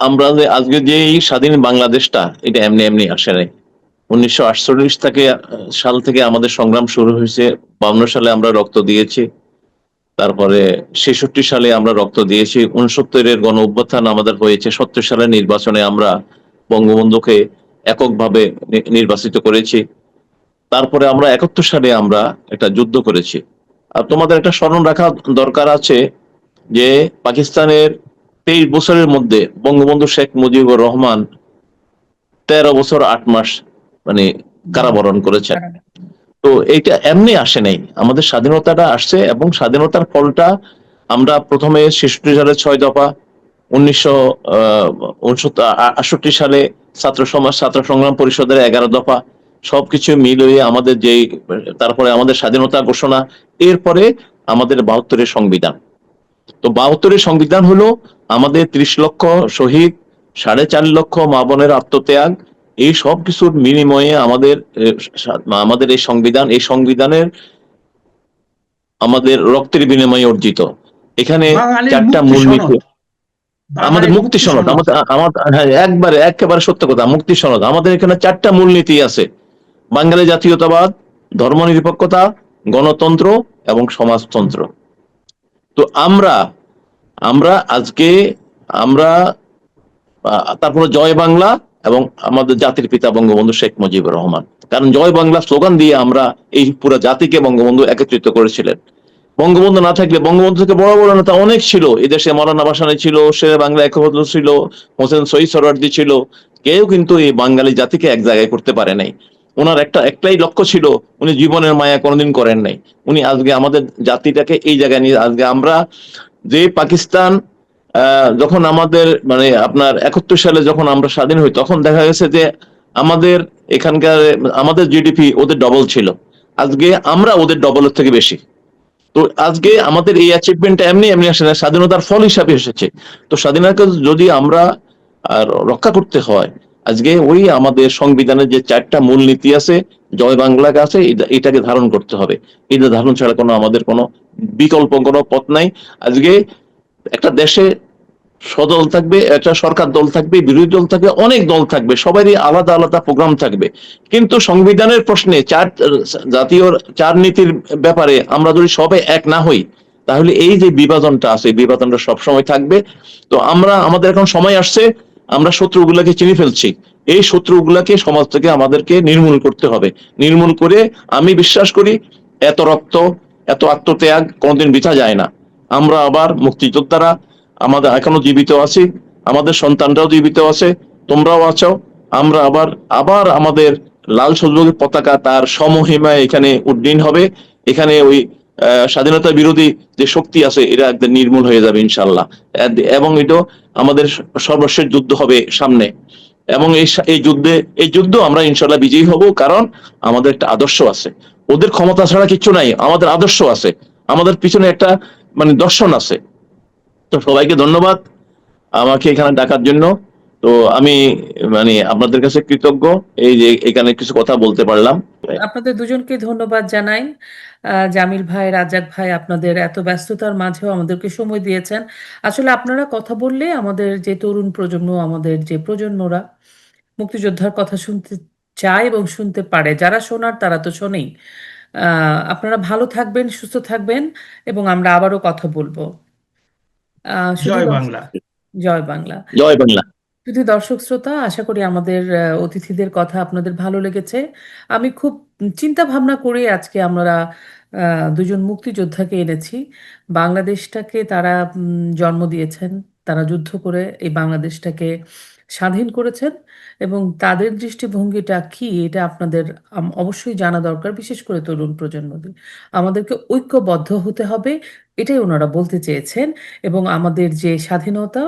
আমরা যে আজকে যে এই স্বাধীন বাংলাদেশটা, এটা এমনি এমনি আসে নাই। 1948 থেকে সাল থেকে আমাদের সংগ্রাম শুরু হয়েছে। 52 সালে আমরা রক্ত দিয়েছি, তারপরে 66 সালে আমরা রক্ত দিয়েছি, 69-এর গণ অভ্যুত্থান আমাদের হয়েছে, 70 সালের নির্বাচনে আমরা বঙ্গবন্ধুকে এককভাবে নির্বাচিত করেছি, তারপরে আমরা 71 সালে আমরা একটা যুদ্ধ করেছি। আর তোমাদের একটা স্মরণ রাখা দরকার আছে যে পাকিস্তানের 23 বছরের মধ্যে বঙ্গবন্ধু শেখ মুজিবুর রহমান 13 বছর 8 মাস মানে কারাবরণ করেছেন। তো এইটা এমনি আসে নাই, আমাদের স্বাধীনতাটা আসছে, এবং স্বাধীনতার ফলটা আমরা প্রথমে 66 সালে 6 দফা, 1968 সালে ছাত্র সংগ্রাম পরিষদের 11 দফা, সবকিছু মিলিয়ে আমাদের যেই, তারপরে আমাদের স্বাধীনতা ঘোষণা, এরপরে আমাদের 72-এর সংবিধান। তো 72-এর সংবিধান হলো আমাদের 30 লক্ষ শহীদ, 4.5 লক্ষ মা বোনের আত্মত্যাগ, এই সব কিছুর বিনিময়ে আমাদের এই সংবিধানের আমাদের রক্তের বিনিময়ে অর্জিত। এখানে বাঙালির 4টা মুক্তি মূলনীতি। সনদ, আমাদের বাঙালির মুক্তি মুক্তি সনদ, সনদ। হ্যাঁ, একেবারে সত্য কথা, মুক্তি সনদ। আমাদের এখানে 4টা মূলনীতি আছে: বাঙালি জাতীয়তাবাদ, ধর্মনিরপেক্ষতা, গণতন্ত্র এবং সমাজতন্ত্র। তো আমরা আমরা আজকে আমরা তারপরে জয় বাংলা এবং আমাদের জাতির পিতা বঙ্গবন্ধু শেখ মুজিবুর রহমান। কারণ জয় বাংলা স্লোগান দিয়ে আমরা এই পুরো জাতিকে বঙ্গবন্ধু একত্রিত করেছিলেন। বঙ্গবন্ধু না থাকলে, বঙ্গবন্ধু থেকে বড় বড় নেতা অনেক ছিল এদেশে, মৌলানা ভাসানী ছিল, শেরে বাংলা একবদ্ধ ছিল, হোসেন শহীদ সোহরাওয়ার্দী ছিল, কেউ কিন্তু এই বাঙালি জাতিকে এক জায়গায় করতে পারে নাই। ওনার একটাই লক্ষ্য ছিল, উনি জীবনের মায়া কোনোদিন করেন নাই। উনি আজকে আমাদের জাতিটাকে এই জায়গায় নিয়ে, আজকে আমরা যে পাকিস্তান যখন আমাদের মানে আপনার 71 সালে যখন আমরা স্বাধীন হই, তখন দেখা গেছে যে আমাদের এখানকার আমাদের জিডিপি ওদের ডবল ছিল, আজকে আমরা ওদের ডবলের থেকে বেশি। তো আজকে আমাদের এই অ্যাচিভমেন্টটা এমনি এমনি আসে না, স্বাধীনতার ফল হিসাবে এসেছে। তো স্বাধীনতা যদি আমরা রক্ষা করতে হয়, আজকে ওই আমাদের সংবিধানের যে 4টা মূলনীতি আছে, জয় বাংলাকে আছে, এটাকে ধারণ করতে হবে। এটা ধারণ ছাড়া আমাদের কোনো বিকল্প কোনো পথ নাই। আজকে একটা দেশে সদল থাকবে, একটা সরকার দল থাকবে, বিরোধী দল থাকবে, অনেক দল থাকবে, সবারই আলাদা আলাদা প্রোগ্রাম থাকবে। কিন্তু সংবিধানের প্রশ্নে জাতীয় চার নীতির ব্যাপারে আমরা যদি সবাই এক না হই, তাহলে এই যে বিভাজনটা আছে, বিভাজনটা সবসময় থাকবে। তো আমাদের এখন সময় আসছে, আমরা শত্রুগুলাকে চিনে ফেলছি, এই শত্রুগুলাকে সমাজ থেকে আমাদেরকে নির্মূল করতে হবে। নির্মূল করে, আমি বিশ্বাস করি এত রক্ত, এত আত্মত্যাগ কোনোদিন বৃথা যায় না। আমরা আবার মুক্তিযোদ্ধারা আমাদের এখনো জীবিত আছি, আমাদের সন্তানরাও জীবিত আছে, তোমরাও আছো। আমরা আবার আবার আমাদের লাল সবুজ পতাকা তার সমহিমায় এখানে উড্ডীন হবে। এখানে ওই স্বাধীনতা বিরোধী যে শক্তি আছে এটা একদম নির্মূল হয়ে যাবে ইনশাল্লাহ। এবং এটা আমাদের সর্বশেষ যুদ্ধ হবে সামনে। এবং এই যুদ্ধ আমরা ইনশাল্লাহ বিজয়ী হব, কারণ আমাদের একটা আদর্শ আছে। ওদের ক্ষমতা ছাড়া কিছু নাই, আমাদের আদর্শ আছে, আমাদের পিছনে একটা মানে দর্শন আছে। তো সবাইকে ধন্যবাদ আমাকে এখানে ডাকার জন্য। তো আমি মানে আপনাদের কাছে কৃতজ্ঞ, এই যে এখানে কিছু কথা বলতে পারলাম। আপনাদের দুজনকে ধন্যবাদ জানাই। জামিল ভাই, রাজ্জাক ভাই, আপনাদের এত ব্যস্ততার মাঝেও আমাদেরকে সময় দিয়েছেন। আসলে আপনারা কথা বললে আমাদের যে তরুণ প্রজন্ম, আমাদের যে প্রজন্মরা মুক্তিযোদ্ধার কথা শুনতে চায় এবং শুনতে পারে, যারা শোনার তারা তো শোনেই। আপনারা ভালো থাকবেন, সুস্থ থাকবেন, এবং আমরা আবারও কথা বলবো। শুধু জয় বাংলা। জয় বাংলা। জয় বাংলা। শুধু দর্শক শ্রোতা, আশা করি আমাদের অতিথিদের কথা আপনাদের ভালো লেগেছে। আমি খুব চিন্তা ভাবনা করে আজকে আমরা দুজন মুক্তিযোদ্ধাকে এনেছি। বাংলাদেশটাকে তারা জন্ম দিয়েছেন, তারা যুদ্ধ করে এই বাংলাদেশটাকে স্বাধীন করেছেন, এবং তাদের দৃষ্টিভঙ্গিটা কি এটা আপনাদের অবশ্যই জানা দরকার, বিশেষ করে তরুণ প্রজন্মদের। আমাদেরকে ঐক্যবদ্ধ হতে হবে, এটাই ওনারা বলতে চেয়েছেন। এবং আমাদের যে স্বাধীনতা,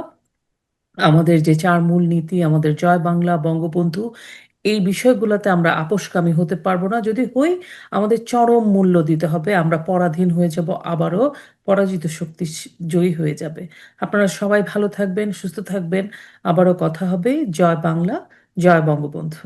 আমাদের যে চার মূলনীতি, আমাদের জয় বাংলা, বঙ্গবন্ধু, এই বিষয়গুলোতে আমরা আপোসকামী হতে পারবো না। যদি হই, আমাদের চরম মূল্য দিতে হবে। আমরা পরাধীন হয়ে যাব, আবারও পরাজিত শক্তি জয়ী হয়ে যাবে। আপনারা সবাই ভালো থাকবেন, সুস্থ থাকবেন। আবারও কথা হবে। জয় বাংলা, জয় বঙ্গবন্ধু।